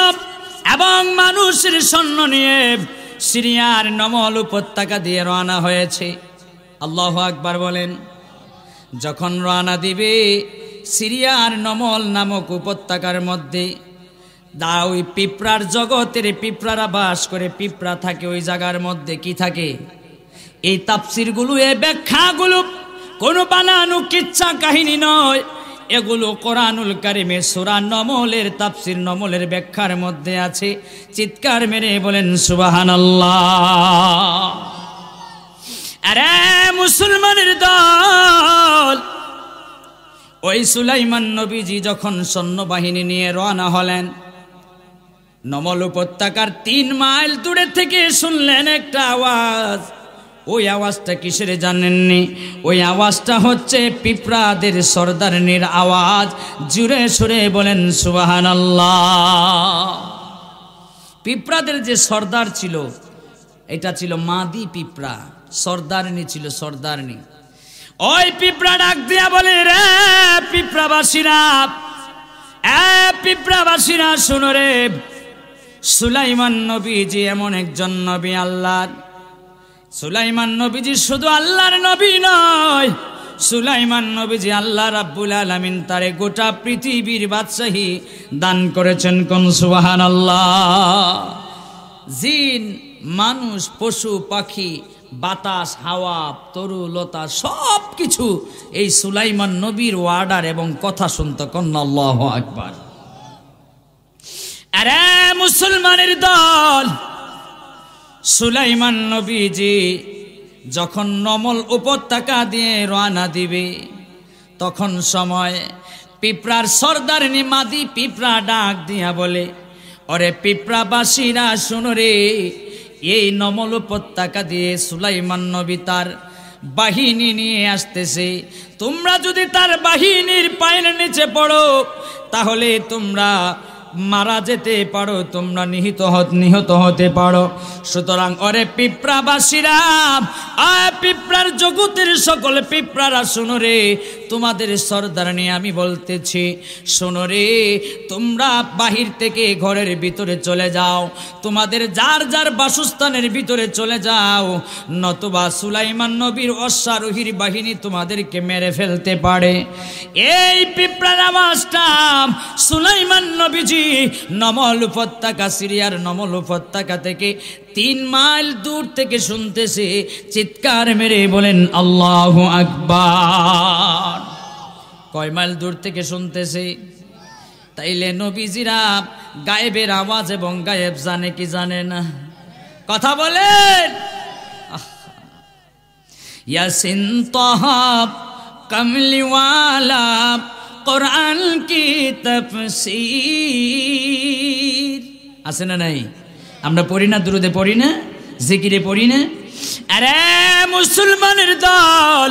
এবং মানুষের সৈন্য নিয়ে সিরিয়ার নমল উপত্যকা দিয়ে রওনা হয়েছে। আল্লাহু আকবার বলেন। যখন রওনা দিবে সিরিয়ার নমল নামক উপত্যকার মধ্যে, ওই পিঁপড়ার জগতের পিঁপড়ারা বাস করে, পিঁপড়া থাকে ওই জায়গার মধ্যে। কি থাকে? এই তাফসিরগুলো, এই ব্যাখ্যাগুলো কোনো বানানো কিচ্ছা কাহিনী নয়, এগুলো কোরআনুল কারীমে সূরা নমলের তাফসির, নমলের ব্যাখ্যার মধ্যে আছে। চিৎকার মেরে বলেন সুবহানাল্লাহ। আরে মুসলমানের দল, ওই সুলাইমান নবীজি যখন সৈন্যবাহিনী নিয়ে রওনা হলেন, নমল উপত্যকার 3 মাইল দূরে থেকে শুনলেন একটা আওয়াজ। ওই আওয়াজটা কিসের জানেননি? ওই আওয়াজটা হচ্ছে পিঁপড়াদের সর্দারনির আওয়াজ। জুড়ে সুরে বলেন সুবহানাল্লাহ। পিঁপড়াদের যে সর্দার ছিল এটা ছিল মাদি পিঁপড়া, সর্দারনি ছিল সর্দারনি। ওই পিঁপড়া ডাক দিয়া বলে, রে পিঁপড়াবাসীরা, পিঁপড়াবাসীরা শোনো রে, সুলাইমান নবীজি এমন একজন নবী আল্লাহর। সুলাইমান নবীজি শুধু আল্লাহর নবী নয়, সুলাইমান নবীজি আল্লাহ রাব্বুল আলামিন তারে গোটা পৃথিবীর বাদশাহী দান করেছেন। কোন সুবহানাল্লাহ। জিন, মানুষ, পশু পাখি, বাতাস, হাওয়া, তরু লতা সব কিছু এই সুলাইমান নবীর ওয়ার্ডার এবং কথা শুনতো। কোন আল্লাহু আকবার। আরে মুসলমানের দল, সুলাইমান নবীজি যখন নমল উপত্যকা দিয়ে রওনা দিবে তখন সময় পিঁপড়ার সর্দারনি মাদি পিঁপড়া ডাক দিয়া বলে, ওরে পিঁপড়াবাসীরা শোনো রে, এই নমল উপত্যকা দিয়ে সুলাইমান নবী তার বাহিনী নিয়ে আসতেছে। তোমরা যদি তার বাহিনীর পায়ের নিচে পড়ো তাহলে তোমরা মারা যেতে পারো, তোমরা নিহত হতে পারো। সুতরাং ওরে পিঁপড়াবাসীরা, পিঁপড়ার জগতের সকল পিঁপড়ারা শোনো রে, তোমাদের সর্দারনি আমি বলতেছি, শোনো রে, তোমরা বাহির থেকে ঘরের ভিতরে চলে যাও, তোমাদের যার যার বাসস্থানের ভিতরে চলে যাও, নতুবা সুলাইমান নবীর অশ্বারোহীর বাহিনী তোমাদেরকে মেরে ফেলতে পারে। এই পিঁপড়ার আওয়াজটা সুলাইমান নবীজি নমল উপত্যকা, সিরিয়ার নমল উপত্যকা থেকে 3 মাইল দূর থেকে শুনতেছে। চিৎকার মেরে বলেন আল্লাহু আকবার। কয় মাইল দূর থেকে শুনতেছে? তাইলে নবীজিরা গায়েবের আওয়াজ এবং গায়েব জানে কি জানে না? কথা বলেন। ইয়াসিন তাহা কমলিওয়ালা কোরআন কি তাফসীর আছে না নাই? আমরা পড়ি না? দুরুদে পড়ি না? জিকিরে পড়ি না? আরে মুসলমানের দল,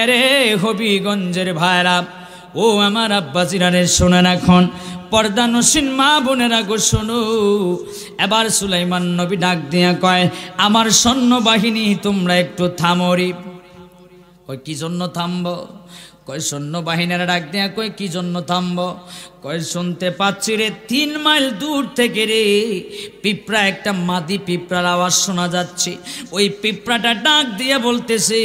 আরে হবিগঞ্জের ভাইরা, ও আমার আব্বাজিরা রে, শোনেন এখন পর্দা নসীন মা বোনেরা গো শোনো। এবার সুলাইমান নবী ডাক দিয়া কয়, আমার সৈন্যবাহিনী তোমরা একটু থামরি। কয় কি জন্য থামব? কয় সৈন্যবাহিনীরা ডাক দিয়া কয় কি জন্য থামব? কয় শুনতে পাচ্ছি রে 3 মাইল দূর থেকে রে পিঁপড়া, একটা মাদি পিঁপড়ার আওয়াজ শোনা যাচ্ছে। ওই পিঁপড়াটা ডাক দিয়ে বলতেছে,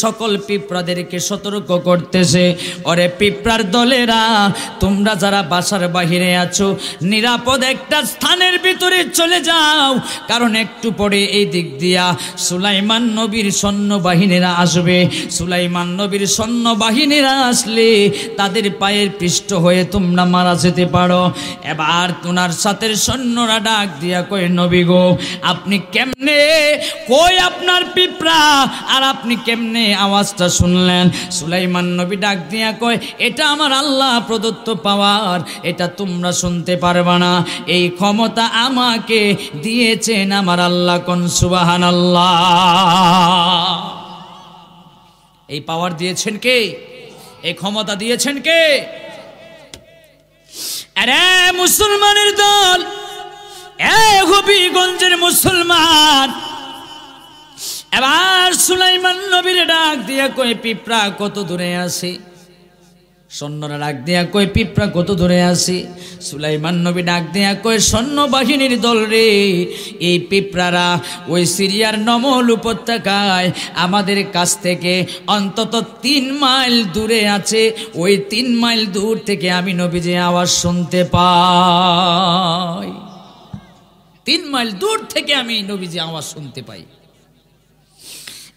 সকল পিঁপড়াদেরকে সতর্ক করতেছে, ওরে পিঁপড়ার দলেরা, তোমরা যারা বাসার বাহিরে আছো নিরাপদ একটা স্থানের ভিতরে চলে যাও, কারণ একটু পরে এই দিক দিয়া সুলাইমান নবীর সৈন্যবাহিনীরা আসবে। সুলাইমান নবীর সৈন্যবাহিনীরা আসলে তাদের পায়ের পৃষ্ঠ হয়ে তোমরা মারা যেতে পারো। এবার তোনার সাথে সৈন্যরা ডাক দিয়া কই, নবী গো আপনি কেমনে, কই আপনার পিঁপড়া, আর আপনি কেমনে আওয়াজটা শুনলেন? সুলাইমান নবী ডাক দিয়া কয়, এটা আমার আল্লাহ প্রদত্ত পাওয়ার, এটা তোমরা শুনতে পারবা না, এই ক্ষমতা আমাকে দিয়েছেন আমার আল্লাহ। কোন সুবহানাল্লাহ। এই পাওয়ার দিয়েছেন কে? এই ক্ষমতা দিয়েছেন কে? আরে মুসলমানের দল, হবিগঞ্জের মুসলমান, এবার সুলাইমান নবীর ডাক দিয়া কই, পিঁপড়া কত দূরে আছে? সৈন্যরা ডাক দিয়া কই, পিঁপড়া কত দূরে আছে? সুলাইমান নবী ডাক দিয়া কই, সৈন্যবাহিনীর দল রে, এই পিঁপড়ারা ওই সিরিয়ার নমল উপত্যকায় আমাদের কাছ থেকে অন্তত 3 মাইল দূরে আছে। ওই 3 মাইল দূর থেকে আমি নবীজি আওয়াজ শুনতে পাই। 3 মাইল দূর থেকে আমি নবীজি আওয়াজ শুনতে পাই।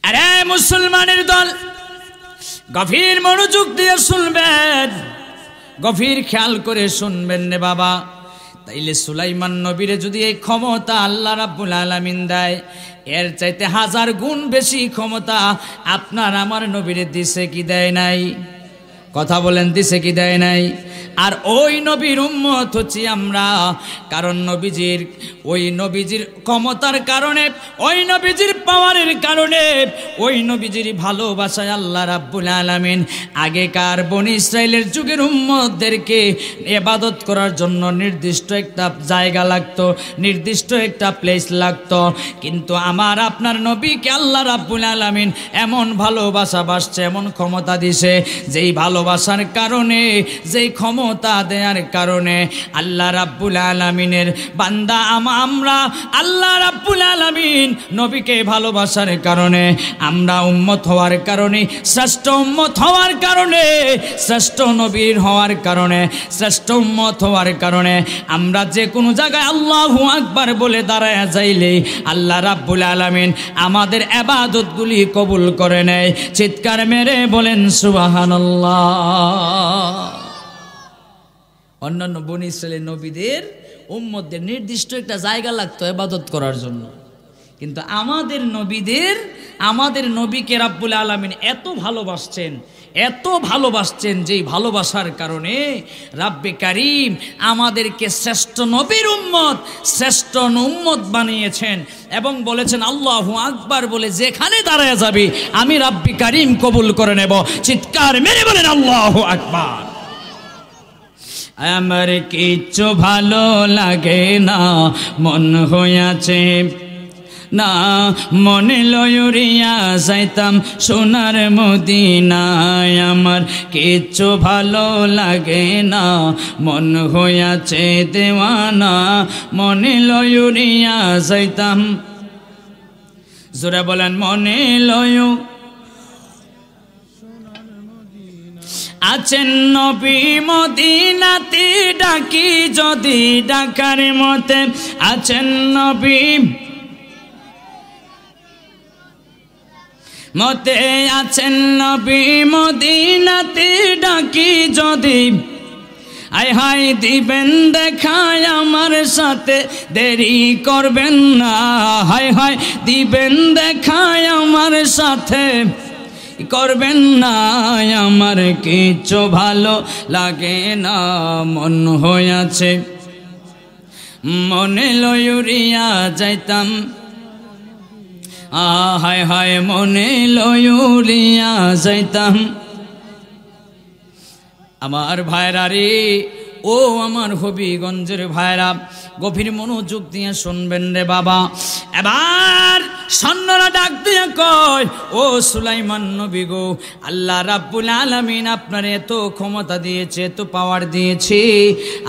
আরে মুসলমানের দল, গভীর মনোযোগ দিয়ে শুনবেন, গভীর খেয়াল করে শুনবেন রে বাবা। তাইলে সুলাইমান নবীরে যদি এই ক্ষমতা আল্লাহ রাব্বুল আলামিন দেয়, এর চাইতে 1000 গুণ বেশি ক্ষমতা আপনার আমার নবীরে দিছে কি দেয় নাই? কথা বলেন দিছে কি দেয় নাই? আর ওই নবীর উম্মত হচ্ছি আমরা, কারণ ওই নবীজির ক্ষমতার কারণে, ওই নবীজির পাওয়ারের কারণে, ওই নবীজির ভালোবাসায় আল্লাহ রাব্বুল আলামিন আগেকার বনি ইসরাইলের যুগের উম্মতদেরকে ইবাদত করার জন্য নির্দিষ্ট একটা জায়গা লাগতো, নির্দিষ্ট একটা প্লেস লাগতো। কিন্তু আমার আপনার নবীকে আল্লাহ রাব্বুল আলামিন এমন ভালোবাসা বাসছে, এমন ক্ষমতা দিছে, যেই ভালোবাসার কারণে, যেই ক্ষমতা দেওয়ার কারণে আল্লাহ রাব্বুল আলামিনের বান্দা আমরা আল্লাহ রাব্বুল আলামিন নবীকে ভালোবাসার কারণে, আমরা উম্মত হওয়ার কারণে, শ্রেষ্ঠ উম্মত হওয়ার কারণে, শ্রেষ্ঠ নবীর হওয়ার কারণে, শ্রেষ্ঠ উম্মত হওয়ার কারণে আমরা যে কোনো জায়গায় আল্লাহু আকবার বলে দাঁড়ায় যাইলে আল্লাহ রাব্বুল আলামিন আমাদের ইবাদতগুলি কবুল করে নেয়। চিৎকার মেরে বলেন সুবহানাল্লাহ। অন্যান্য বনি ইসরাইলের নবীদের উম্মতদের নির্দিষ্ট একটা জায়গা লাগতো ইবাদত করার জন্য, কিন্তু আমাদের নবীকে রাব্বুল আলামিন এত ভালোবাসছেন, যেই ভালোবাসার কারণে রাব্বে কারীম আমাদেরকে শ্রেষ্ঠ নবীর উম্মত, শ্রেষ্ঠ উম্মত বানিয়েছেন এবং বলেছেন আল্লাহু আকবার বলে যেখানে দাঁড়ায় যাবে আমি রাব্বে কারীম কবুল করে নেব। চিৎকার মেরে বলেন আল্লাহু আকবার। আমার কিচ্ছু ভালো লাগে না, মন হইয়াছে না, মনে লয়ুরিয়া যাইতাম সোনার মদিনায়। আমার কিচ্ছু ভালো লাগে না, মন হইয়াছে দেওয়ানা, মনে লয়ুরিয়া যাইতাম। জোরে বলেন মনে লয়। আছেন নবী মদিনাতে ডাকি যদি ডাকার মতে, আছেন নবী মতে, আছেন নবী মদিনাতে ডাকি যদি, আয় হাই দিবেন দেখায় আমার সাথে দেরি করবেন না, হায় হায় দিবেন দেখায় আমার সাথে করবেন না। আমার কিচ্ছু ভালো লাগে না, মন হইয়াছে মনে লয়ুরিয়া যাইতাম, হায় হায় মনে লয়ুরিয়া যাইতাম। আমার ভাইরা রে, ও আমার হবিগঞ্জের ভাইরা, গভীর মনোযোগ দিয়ে শুনবেন রে বাবা। এবার সৈন্যরা ডাক দিয়ে কয়, ও সুলাইমান নবী গো, আল্লাহ রাব্বুল আলামিন আপনার এত ক্ষমতা দিয়েছে, এত পাওয়ার দিয়েছে,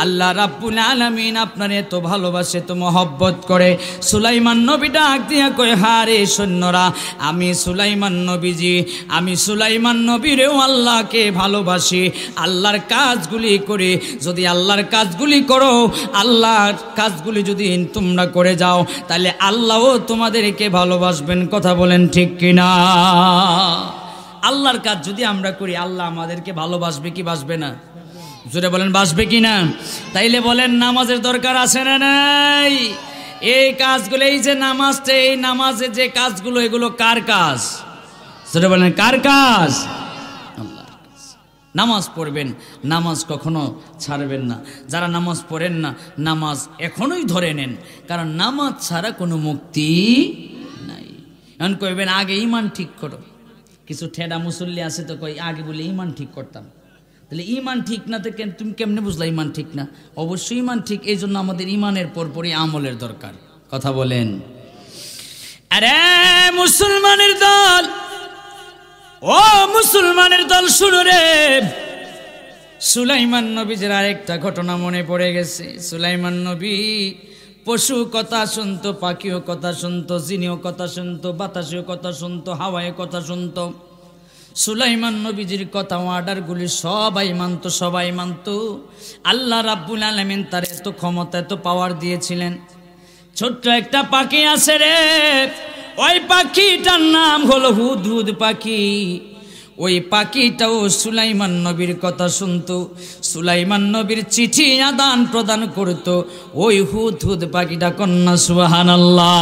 আল্লাহ রাব্বুল আলামিন আপনার এত ভালোবাসে, এত মহব্বত করে। সুলাইমান নবী ডাক দিয়ে কয়, হারে সৈন্যরা, আমি সুলাইমান নবীজি, আমি সুলাইমান নবীরেও আল্লাহকে ভালোবাসি, আল্লাহর কাজগুলি করে, যদি আল্লাহর কাজগুলি করো, আল্লাহর কাজগুলি যদি তোমরা করে যাও, তাহলে আল্লাহও তোমাদেরকে ভালোবাসবেন। কথা বলেন ঠিক কিনা? আল্লাহর কাজ যদি আমরা করি, আল্লাহ আমাদেরকে ভালোবাসবে কি বাসবে না? জোরে বলেন বাসবে কি না? তাইলে বলেন নামাজের দরকার আছে না নাই? এই কাজগুলো, এই যে নামাজটা, এই নামাজে যে কাজগুলো, এগুলো কার কাজ? জোরে বলেন কার কাজ? নামাজ পড়বেন, নামাজ কখনো ছাড়বেন না। যারা নামাজ পড়েন না, নামাজ এখনোই ধরে নেন, কারণ নামাজ ছাড়া কোনো মুক্তি নাই। এখন কইবেন আগে ইমান ঠিক করো, কিছু ঠেডা মুসল্লি আছে তো কই আগে বলে ইমান ঠিক করতাম। তাহলে ইমান ঠিক না তো তুমি কেমনে বুঝলা ইমান ঠিক না? অবশ্যই ইমান ঠিক, এই জন্য আমাদের ইমানের পরপরই আমলের দরকার। কথা বলেন। আরে মুসলমানের দল, ও মুসলমানের দল শুনো রে, সুলাইমান নবীর আরেকটা ঘটনা মনে পড়ে গেছে। সুলাইমান নবী পশু কথা শুনতো, পাখিও কথা শুনতো, জিনিও কথা শুনতো, বাতাসেও কথা শুনতো, হাওয়ায় কথা শুনতো। সুলাইমান নবীজির কথা অর্ডারগুলি সবাই মানতো। আল্লাহ রাব্বুল আলামিন তার এত ক্ষমতা, এত পাওয়ার দিয়েছিলেন। ছোট্ট একটা পাখি আছে রে, ওই পাখিটার নাম হলো হুদহুদ পাখি। ওই পাখিটাও সুলাইমান নবীর কথা শুনতো, সুলাইমান নবীর চিঠি আদান প্রদান করতো। ওই হুদহুদ পাখিটা কন্যা সুবহানাল্লাহ।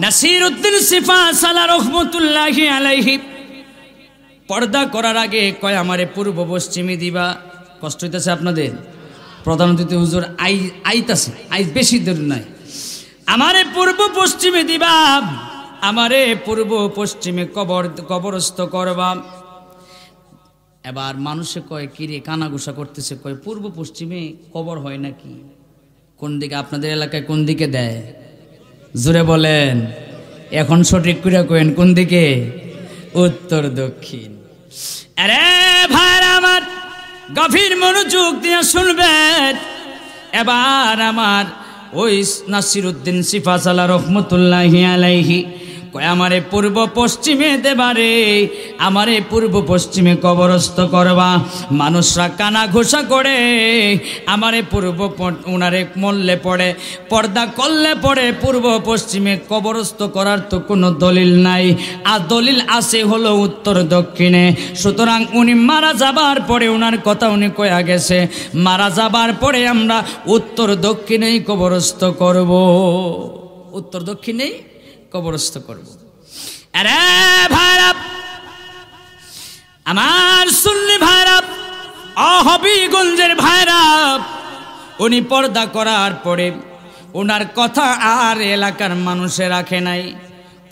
নাসিরউদ্দিন সিফা সালা রহমতুল্লাহি আলাইহি পর্দা করার আগে কয় আমারে পূর্ব পশ্চিমে দিবা। কষ্ট হইতেছে আপনাদের? প্রধান অতিথি হুজুর আইতাছে, বেশি দূর নাই। আমারে পূর্ব পশ্চিমে দিবা, আমারে পূর্ব পশ্চিমে কবরস্থ করবা। এবার মানুষে কয় কিরে কানাঘুষা করতেছে, কয় পূর্ব পশ্চিমে কবর হয় নাকি? কোন দিকে আপনাদের এলাকায় কোন দিকে দেয়? জোরে বলেন, এখন সঠিক করে কয়েন কোন দিকে? উত্তর দক্ষিণ। আরে ভাইরা আমার, গভীর মনোযোগ দিয়ে শুনবেন। এবার আমার ওই নাসিরউদ্দিন সিফাসালা রহমতুল্লাহি আলাইহি কয় আমারে পূর্ব পশ্চিমে দেবারে, আমারে পূর্ব পশ্চিমে কবরস্থ করবা। মানুষরা কানা ঘোষা করে আমারে পূর্ব, উনারে মরলে পড়ে পর্দা করলে পড়ে পূর্ব পশ্চিমে কবরস্থ করার তো কোনো দলিল নাই। আর দলিল আছে হলো উত্তর দক্ষিণে। সুতরাং উনি মারা যাবার পরে উনার কথা উনি কয়া গেছে, মারা যাবার পরে আমরা উত্তর দক্ষিণেই কবরস্থ করব, উত্তর দক্ষিণেই কবরস্থ করব। আরে ভাইরা আমার, সুন্নি ভাইরা, হবিগঞ্জের ভাইরা, উনি পর্দা করার পরে ওনার কথা আর এলাকার মানুষে রাখে নাই।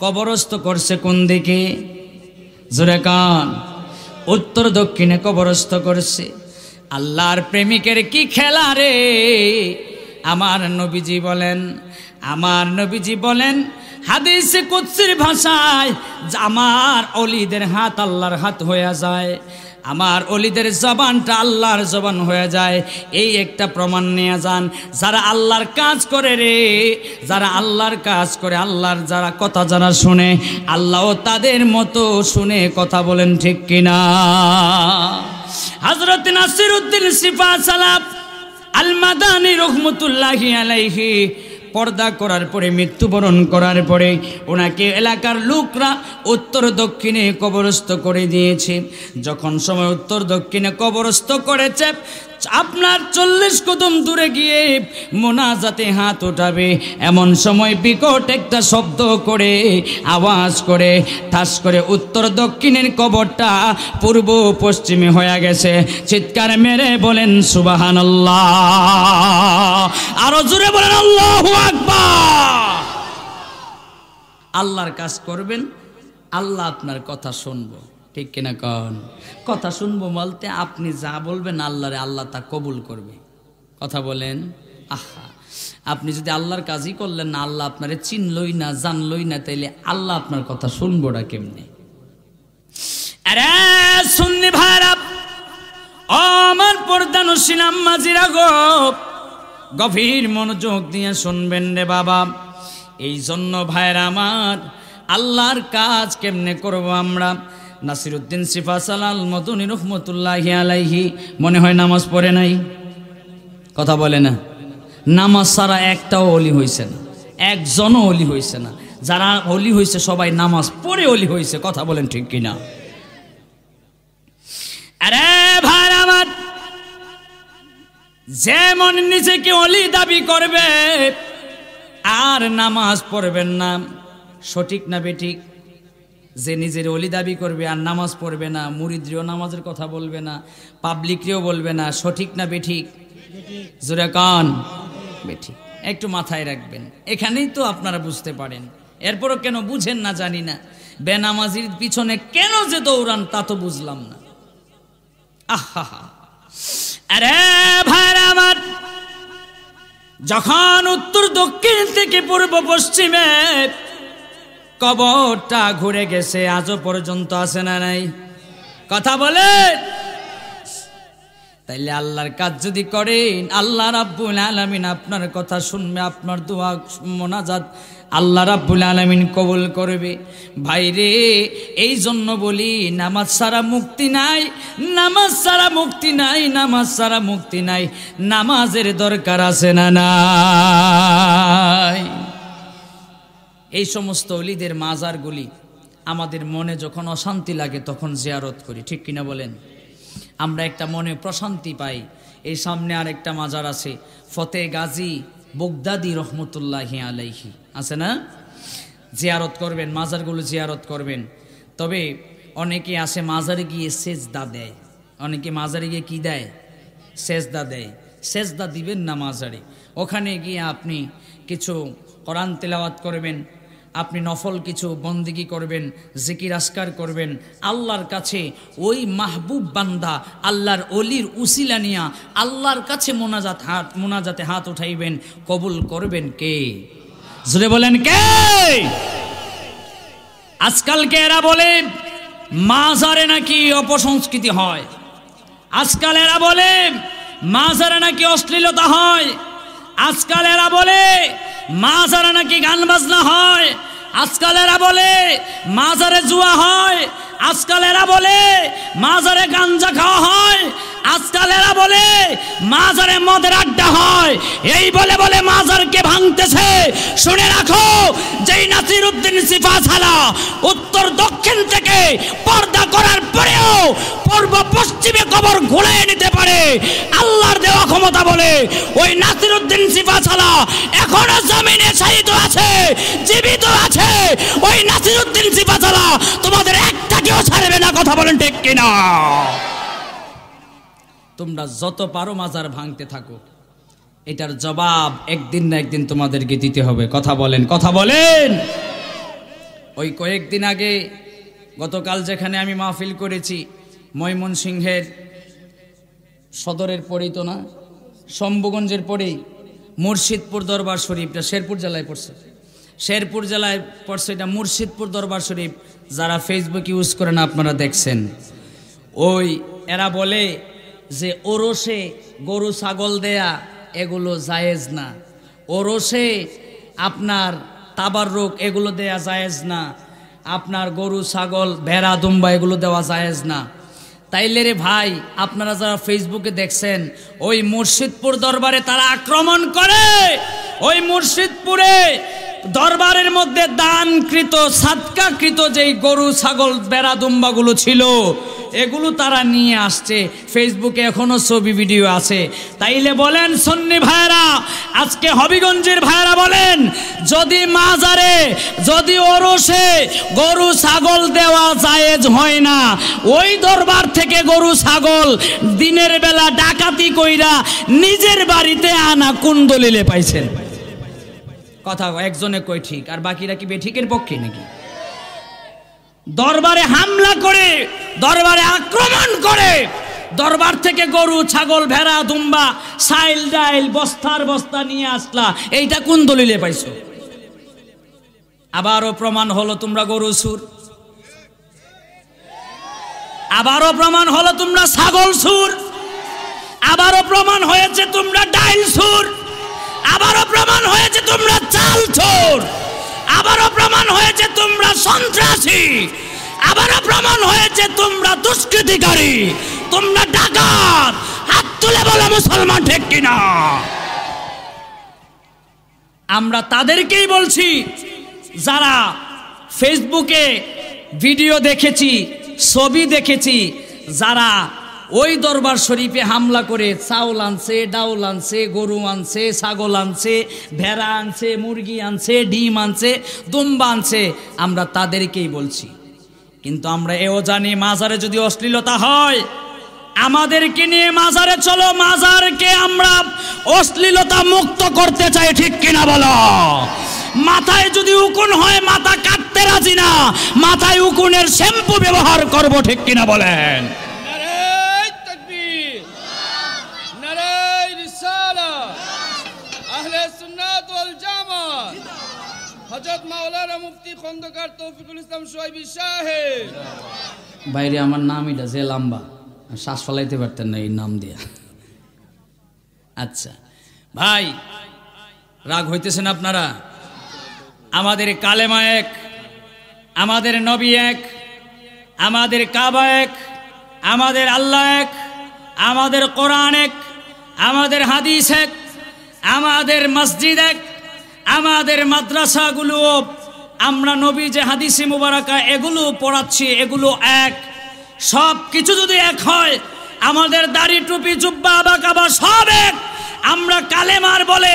কবরস্থ করছে কোন দিকে? জোরে কান। উত্তর দক্ষিণে কবরস্থ করছে। আল্লাহর প্রেমিকের কি খেলা রে! আমার নবীজি বলেন হাদিসে কুদসির ভাষায়, আমার অলিদের হাত আল্লাহর হাত হয়ে যায়, আমার অলিদের জবানটা আল্লাহর জবান হয়ে যায়। এই একটা প্রমাণ নিয়ে যান। যারা আল্লাহর কাজ করে রে, যারা আল্লাহর কাজ করে, আল্লাহর যারা কথা যারা শুনে, আল্লাহও তাদের মতো শুনে কথা বলেন, ঠিক কিনা? হযরত নাসিরউদ্দিন সিফাসালা আল মাদানী রহমতুল্লাহি আলাইহি পর্দা করার পরে, মৃত্যুবরণ করার পরে ওনাকে এলাকার লোকরা উত্তর দক্ষিণে কবরস্থ করে দিয়েছে। যখন সময় উত্তর দক্ষিণে কবরস্থ করেছে, আপনার 40 কদম দূরে গিয়ে মোনাজাতে হাত উঠাবে, এমন সময় বিকট একটা শব্দ করে, আওয়াজ করে, ঠাস করে উত্তর দক্ষিণের কবরটা পূর্ব পশ্চিমে হয়ে গেছে। চিৎকার মেরে বলেন সুবহানাল্লাহ, আরো জোরে বলেন আল্লাহু আকবার। আল্লাহর কাজ করবেন, আল্লাহ আপনার কথা শুনবো, ঠিক কিনা কন? কথা শুনবো বলতে আপনি যা বলবেন আল্লাহরে, আল্লাহ তা কবুল করবে। কথা বলেন। আহা, আপনি যদি আল্লাহর কাজই করলেন না, আল্লাহ আপনারে চিনলই না, জানলই না, তাইলে আল্লাহ আপনার কথা শুনবোটা কেমনে? আরে সুন্নি ভাইরা, ও আমার পর্দানশীল আম্মাজিরা গো, গভীর মনোযোগ দিয়ে শুনবেন রে বাবা। এই জন্য ভাইরা আমার, আল্লাহর কাজ কেমনে করব আমরা? নাসিরউদ্দিন সিফাসালা আল মাদানী রহমতুল্লাহি আলাইহি মনে হয় নামাজ পড়ে নাই। কথা বলে না? নামাজ ছাড়া একটাও ওলি হয়েছে না, একজনও ওলি হয়েছে না। যারা ওলি হয়েছে সবাই নামাজ পড়ে ওলি হয়েছে। কথা বলেন, ঠিক কিনা? আরে ভাই আমার, যেমন নিজেকে ওলি দাবি করবে আর নামাজ পড়বেন না, সঠিক না বেঠিক? যে নিজের ওলি দাবি করবে আর নামাজ পড়বে না, মুরিদরিও নামাজের কথা বলবে না, পাবলিকরিও বলবে না, সঠিক না বেঠিক? জোরে কান, বেঠিক। একটু মাথায় রাখবেন, এখানেই তো আপনারা বুঝতে পারেন। এরপরও কেন বুঝেন না জানি না। বেনামাজির পিছনে কেন যে দৌড়ান তা তো বুঝলাম না। আহা, আরে ভাইরা আমার, যখন উত্তর দক্ষিণ থেকে পূর্ব পশ্চিমে কবরটা ঘুরে গেছে, আজও পর্যন্ত আছে না নাই? কথা বলে। তাইলে আল্লাহর কাজ যদি করেন, আল্লাহ রাব্বুল আলামিন আপনার কথা শুনবে, আপনার দোয়া মোনাজাত আল্লাহ রাব্বুল আলামিন কবুল করবে। ভাইরে, এই জন্য বলি নামাজ ছাড়া মুক্তি নাই, নামাজ ছাড়া মুক্তি নাই, নামাজ ছাড়া মুক্তি নাই। নামাজের দরকার আছে না নাই? এই সমস্ত ওলিদের মাজারগুলি আমাদের মনে যখন অশান্তি লাগে তখন জিয়ারত করি, ঠিক কিনা বলেন? আমরা একটা মনে প্রশান্তি পাই। এই সামনে আর একটা মাজার আছে, ফতে গাজী বগদাদি রহমতুল্লাহি আলাইহি, আছে না? জিয়ারত করবেন, মাজারগুলো জিয়ারত করবেন। তবে অনেকে আসে মাজারে গিয়ে সেজদা দেয়, অনেকে মাজারে গিয়ে কি দেয়? সেজদা দেয়। সেজদা দিবেন না মাজারে। ওখানে গিয়ে আপনি কিছু কোরআন তেলাওয়াত করবেন, আপনি নফল কিছু বন্দেগী করবেন, জিকির আসকার করবেন। আল্লাহর কাছে ওই মাহবুব বান্দা আল্লাহর অলির উসিলা নিয়া আল্লাহর কাছে মোনাজাতে হাত উঠাইবেন। কবুল করবেন কে? জোরে বলেন কে? আজকালকে এরা বলে মাজারে নাকি অপসংস্কৃতি হয়, আজকাল এরা বলে মাজারে নাকি অশ্লীলতা হয়, আজকাল এরা বলে মাজারে নাকি গান বাজনা হয়, আজকাল এরা বলে মাজারে জুয়া হয়, আজকাল এরা বলে মাজারে গাঞ্জা খাওয়া হয়, আজকাল এরা বলে মাজারে মদের আড্ডা হয়। এই বলে বলে মাজারকে ভাঙতেছে। শুনে রাখো, যেই নাসিরউদ্দিন সিফাছালা উত্তর দক্ষিণ থেকে পর্দা করার পরেও পূর্ব পশ্চিমে কবর ঘুরিয়ে নিতে পারে, আল্লাহর দেওয়া ক্ষমতা বলে ওই নাসিরউদ্দিন সিফাছালা এখনো জমিনে শায়িত আছে, জীবিত আছে। ওই নাসিরউদ্দিন সিফাছালা তোমাদের একটাকেও ছাড়বে না। কথা বলেন ঠিক কিনা? তোমরা যত পারো মাজার ভাঙতে থাকো, এটার জবাব একদিন না একদিন তোমাদেরকে দিতে হবে। কথা বলেন, কথা বলেন। ওই কয়েকদিন আগে গতকাল যেখানে আমি মাহফিল করেছি, ময়মনসিংহের সদরের পরেই তো না, শম্ভুগঞ্জের পরেই মুর্শিদপুর দরবার শরীফটা শেরপুর জেলায় পড়ছে, শেরপুর জেলায় পড়ছে, এটা মুর্শিদপুর দরবার শরীফ। যারা ফেসবুক ইউজ করেন আপনারা দেখছেন। ওই এরা বলে যে ওরসে গরু ছাগল দেয়া এগুলো জায়েজ না, ওরসে আপনার তাবাররুক এগুলো দেয়া জায়েজ না, আপনার গরু ছাগল ভেড়া দুম্বা এগুলো দেওয়া জায়েজ না। তাইলে রে ভাই, আপনারা যারা ফেসবুকে দেখছেন, ওই মুর্শিদপুর দরবারে তারা আক্রমণ করে। ওই মুর্শিদপুরে দরবারের মধ্যে দানকৃত সাদকাকৃত যেই গরু ছাগল ভেড়া দুম্বাগুলো ছিল, এগুলো তারা নিয়ে আসছে। ফেসবুকে এখনো ছবি ভিডিও আছে। তাইলে বলেন সুন্নি ভাইরা, আজকে হবিগঞ্জের ভাইরা বলেন, যদি মাজারে যদি ওরসে গরু ছাগল দেওয়া জায়েজ হয় না, ওই দরবার থেকে গরু ছাগল দিনের বেলা ডাকাতি কইরা নিজের বাড়িতে আনা কোন দলিলে পাইছেন? কথা একজনে কই ঠিক, আর বাকিরা কি বেঠিকের পক্ষে নাকি? দরবারে হামলা করে, দরবারে আক্রমণ করে, দরবার থেকে গরু ছাগল ভেড়া দুম্বা সাইল ডাইল বস্তার বস্তা নিয়ে আসলা, এইটা কোন দলিলে পাইছো? আবারও প্রমাণ হলো তোমরা গরু সুর, আবারও প্রমাণ হলো তোমরা ছাগল সুর, আবারও প্রমাণ হয়েছে তোমরা ডাইল সুর, আবারও প্রমাণ হয়েছে তোমরা চাল চোর, আবারও প্রমাণ হয়েছে তোমরা সন্ত্রাসী, আবারও প্রমাণ হয়েছে তোমরা দুষ্কৃতিকারী, তোমরা ডাকাত। হাত তুলে বলো মুসলমান ঠিক কিনা? আমরা তাদেরকেই বলছি যারা ফেসবুকে ভিডিও দেখেছি, ছবি দেখেছি, যারা ওই দরবার শরীফে হামলা করে চাউল আনছে, ডাউল আনছে, গরু আনছে, ছাগল আনছে, ভেড়া আনছে, মুরগি আনছে, ডিম আনছে, দুম্বা আনছে, আমরা তাদেরকেই বলছি। কিন্তু আমরা এও জানি মাজারে যদি অশ্লীলতা হয়, আমাদেরকে নিয়ে মাজারে চলো, মাজারকে আমরা অশ্লীলতা মুক্ত করতে চাই, ঠিক কিনা বলো? মাথায় যদি উকুন হয় মাথা কাটতে রাজি না, মাথায় উকুনের শ্যাম্পু ব্যবহার করব, ঠিক কিনা বলেন? বাইরে আমার নাম এটা যে লম্বা, শ্বাস ফলাইতে পারতেন না এই নাম দিয়া। আচ্ছা ভাই, রাগ হইতেছেন আপনারা? আমাদের কালেমা এক, আমাদের নবী এক, আমাদের কাবা এক, আমাদের আল্লাহ এক, আমাদের কোরআন এক, আমাদের হাদিস এক, আমাদের মসজিদ এক, আমাদের মাদ্রাসাগুলো আমরা নবী যে হাদিসে মুবারাকা এগুলো পড়াচ্ছি, এগুলো এক। সব কিছু যদি এক হয়, আমাদের দাড়ি টুপি জুব্বা আবা কাবা সব এক, আমরা কালেমার বলে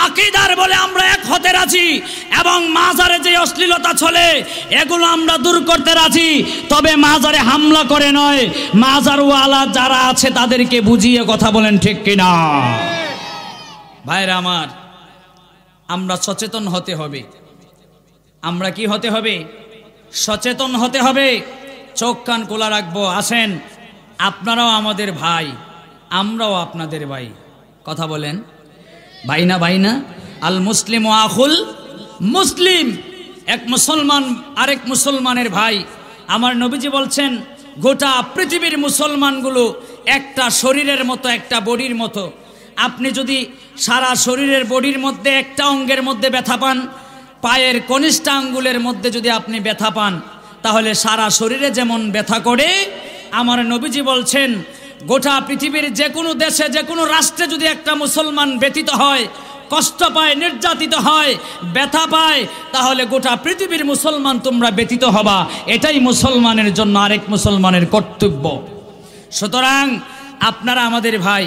আকীদার বলে আমরা এক হতে রাজি, এবং মাজারে যে অশ্লীলতা চলে এগুলো আমরা দূর করতে রাজি। তবে মাজারে হামলা করে নয়, মাজারওয়ালা যারা আছে তাদেরকে বুঝিয়ে কথা বলেন, ঠিক কিনা? ভাইরা আমার, আমরা সচেতন হতে হবে। আমরা কি হতে হবে? সচেতন হতে হবে। চোখ কান খোলা রাখবো। আসেন, আপনারাও আমাদের ভাই, আমরাও আপনাদের ভাই। কথা বলেন, ভাই না ভাই না? আল মুসলিম ও আখুল মুসলিম, এক মুসলমান আরেক মুসলমানের ভাই। আমার নবীজি বলছেন গোটা পৃথিবীর মুসলমানগুলো একটা শরীরের মতো, একটা বডির মতো। আপনি যদি সারা শরীরের বডির মধ্যে একটা অঙ্গের মধ্যে ব্যথা পান, পায়ের কনিষ্ঠ আঙ্গুলের মধ্যে যদি আপনি ব্যথা পান, তাহলে সারা শরীরে যেমন ব্যথা করে, আমার নবীজি বলছেন গোটা পৃথিবীর যে কোনো দেশে, যে কোনো রাষ্ট্রে যদি একটা মুসলমান ব্যথিত হয়, কষ্ট পায়, নির্যাতিত হয়, ব্যথা পায়, তাহলে গোটা পৃথিবীর মুসলমান তোমরা ব্যথিত হবা। এটাই মুসলমানের জন্য আরেক মুসলমানের কর্তব্য। সুতরাং আপনারা আমাদের ভাই,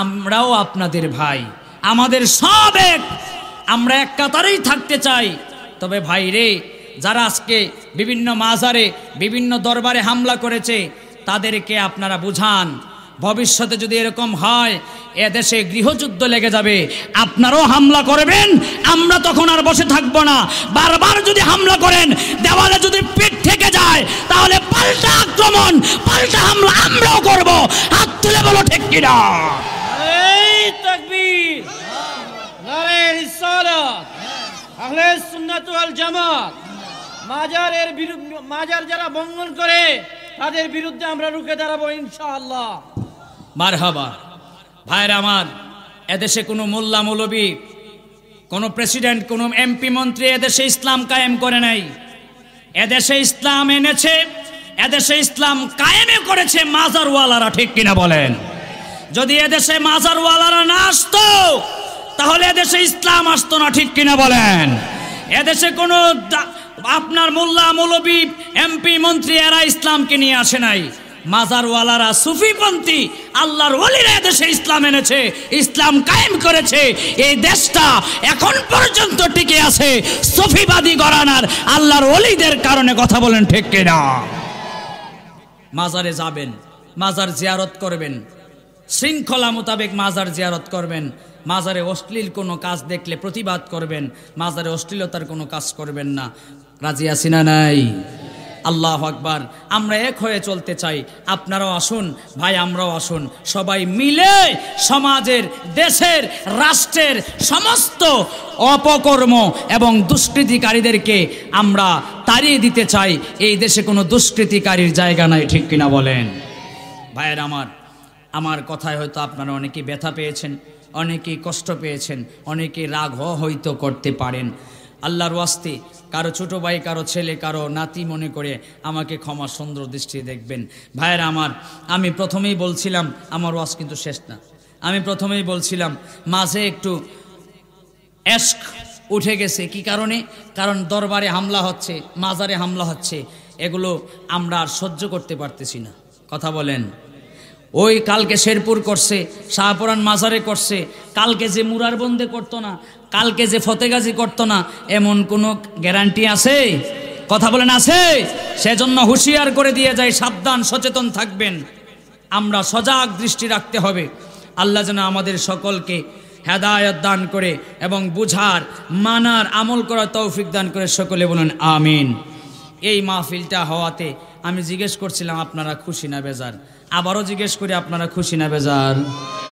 আমরাও আপনাদের ভাই, আমাদের সব এক, আমরা এক কাতারেই থাকতে চাই। তবে ভাই রে, যারা আজকে বিভিন্ন মাজারে, বিভিন্ন দরবারে হামলা করেছে, তাদেরকে আপনারা বুঝান, ভবিষ্যতে যদি এরকম হয় এদেশে গৃহযুদ্ধ লেগে যাবে, আপনারাও হামলা করবেন, আমরা তখন আর বসে থাকবো না। বারবার যদি হামলা করেন, দেওয়ালে যদি পিঠ থেকে যায়, তাহলে পাল্টা আক্রমণ, পাল্টা হামলা আমরাও করব। হাত তুলে বলো, ঠিক কিনা? এই তাকবীর, নারে রিসালাত, আহলে সুন্নাত ওয়াল জামাত। মাজারের বিরুদ্ধে, মাজার যারা ভঙ্গন করে তাদের বিরুদ্ধে আমরা রুখে দাঁড়াবো ইনশাআল্লাহ। মারহাবা। ভাইরা আমার, এদেশে কোনো মোল্লা মৌলবী, কোনো প্রেসিডেন্ট, কোনো এমপি মন্ত্রী এদেশে ইসলাম কায়েম করে নাই। এদেশে ইসলাম এনেছে, এদেশে ইসলাম কায়েমে করেছে মাজারওয়ালারা, ঠিক কিনা বলেন? যদি এদেশে মাজারওয়ালারা না আসতো, তাহলে এদেশে ইসলাম আসতো না, ঠিক কিনা বলেন? এদেশে কোনো আপনার মোল্লা মৌলবী, এমপি মন্ত্রী এরা ইসলামকে নিয়ে আসে নাই। মাজারওয়ালারা, সুফিপন্থী আল্লাহর ওলিরা এদেশে ইসলাম এনেছে, ইসলাম কায়েম করেছে। এই দেশটা এখন পর্যন্ত টিকে আছে সুফিবাদী ঘরানার আল্লাহর ওলিদের কারণে। কথা বলেন, ঠিক কিনা? মাজারে যাবেন, মাজার জিয়ারত করবেন, শৃঙ্খলা মোতাবেক মাজার জিয়ারত করবেন। মাজারে অশ্লীল কোনো কাজ দেখলে প্রতিবাদ করবেন, মাজারে অশ্লীলতার কোনো কাজ করবেন না। রাজি আছি না নাই? আল্লাহু আকবার। আমরা এক হয়ে চলতে চাই। আপনারাও আসুন ভাই, আমরাও আসুন, সবাই মিলে সমাজের, দেশের, রাষ্ট্রের সমস্ত অপকর্ম এবং দুষ্কৃতিকারীদেরকে আমরা তাড়িয়ে দিতে চাই। এই দেশে কোনো দুষ্কৃতিকারীর জায়গা নাই, ঠিক কিনা বলেন? ভাইয়ের আমার, আমার কথায় হয়তো আপনারা অনেকেই ব্যথা পেয়েছেন, অনেকেই কষ্ট পেয়েছেন, অনেকে রাগ হয়তো করতে পারেন। আল্লাহর ওয়াস্তে কারো ছোট ভাই, কারো ছেলে, কারো নাতি মনে করে আমাকে ক্ষমা সুন্দর দৃষ্টি দেখবেন। ভাইয়েরা আমার, আমি প্রথমেই বলছিলাম, আমার ওয়াজ কিন্তু শেষ না, আমি প্রথমেই বলছিলাম মাঝে একটু এশক উঠে গেছে। কি কারণে? কারণ দরবারে হামলা হচ্ছে, মাজারে হামলা হচ্ছে, এগুলো আমরা আর সহ্য করতে পারতেছি না। কথা বলেন? ওই কালকে শেরপুর করছে, শাহপুরান মাজারে করছে, কালকে যে মুরারবন্দে করতো না, কালকে যে ফতেগাজী করতো না, এমন কোনো গ্যারান্টি আছে? কথা বলেন, আছে? সেজন্য হুঁশিয়ার করে দিয়ে যায়, সাবধান, সচেতন থাকবেন। আমরা সজাগ দৃষ্টি রাখতে হবে। আল্লাহ যেন আমাদের সকলকে হেদায়েত দান করে এবং বুঝার, মানার, আমল করার তৌফিক দান করে। সকলে বলেন আমিন। এই মাহফিলটা হওয়াতে আমি জিজ্ঞেস করছিলাম আপনারা খুশি না বেজার? আবারও জিজ্ঞেস করি, আপনারা খুশি না বেজার?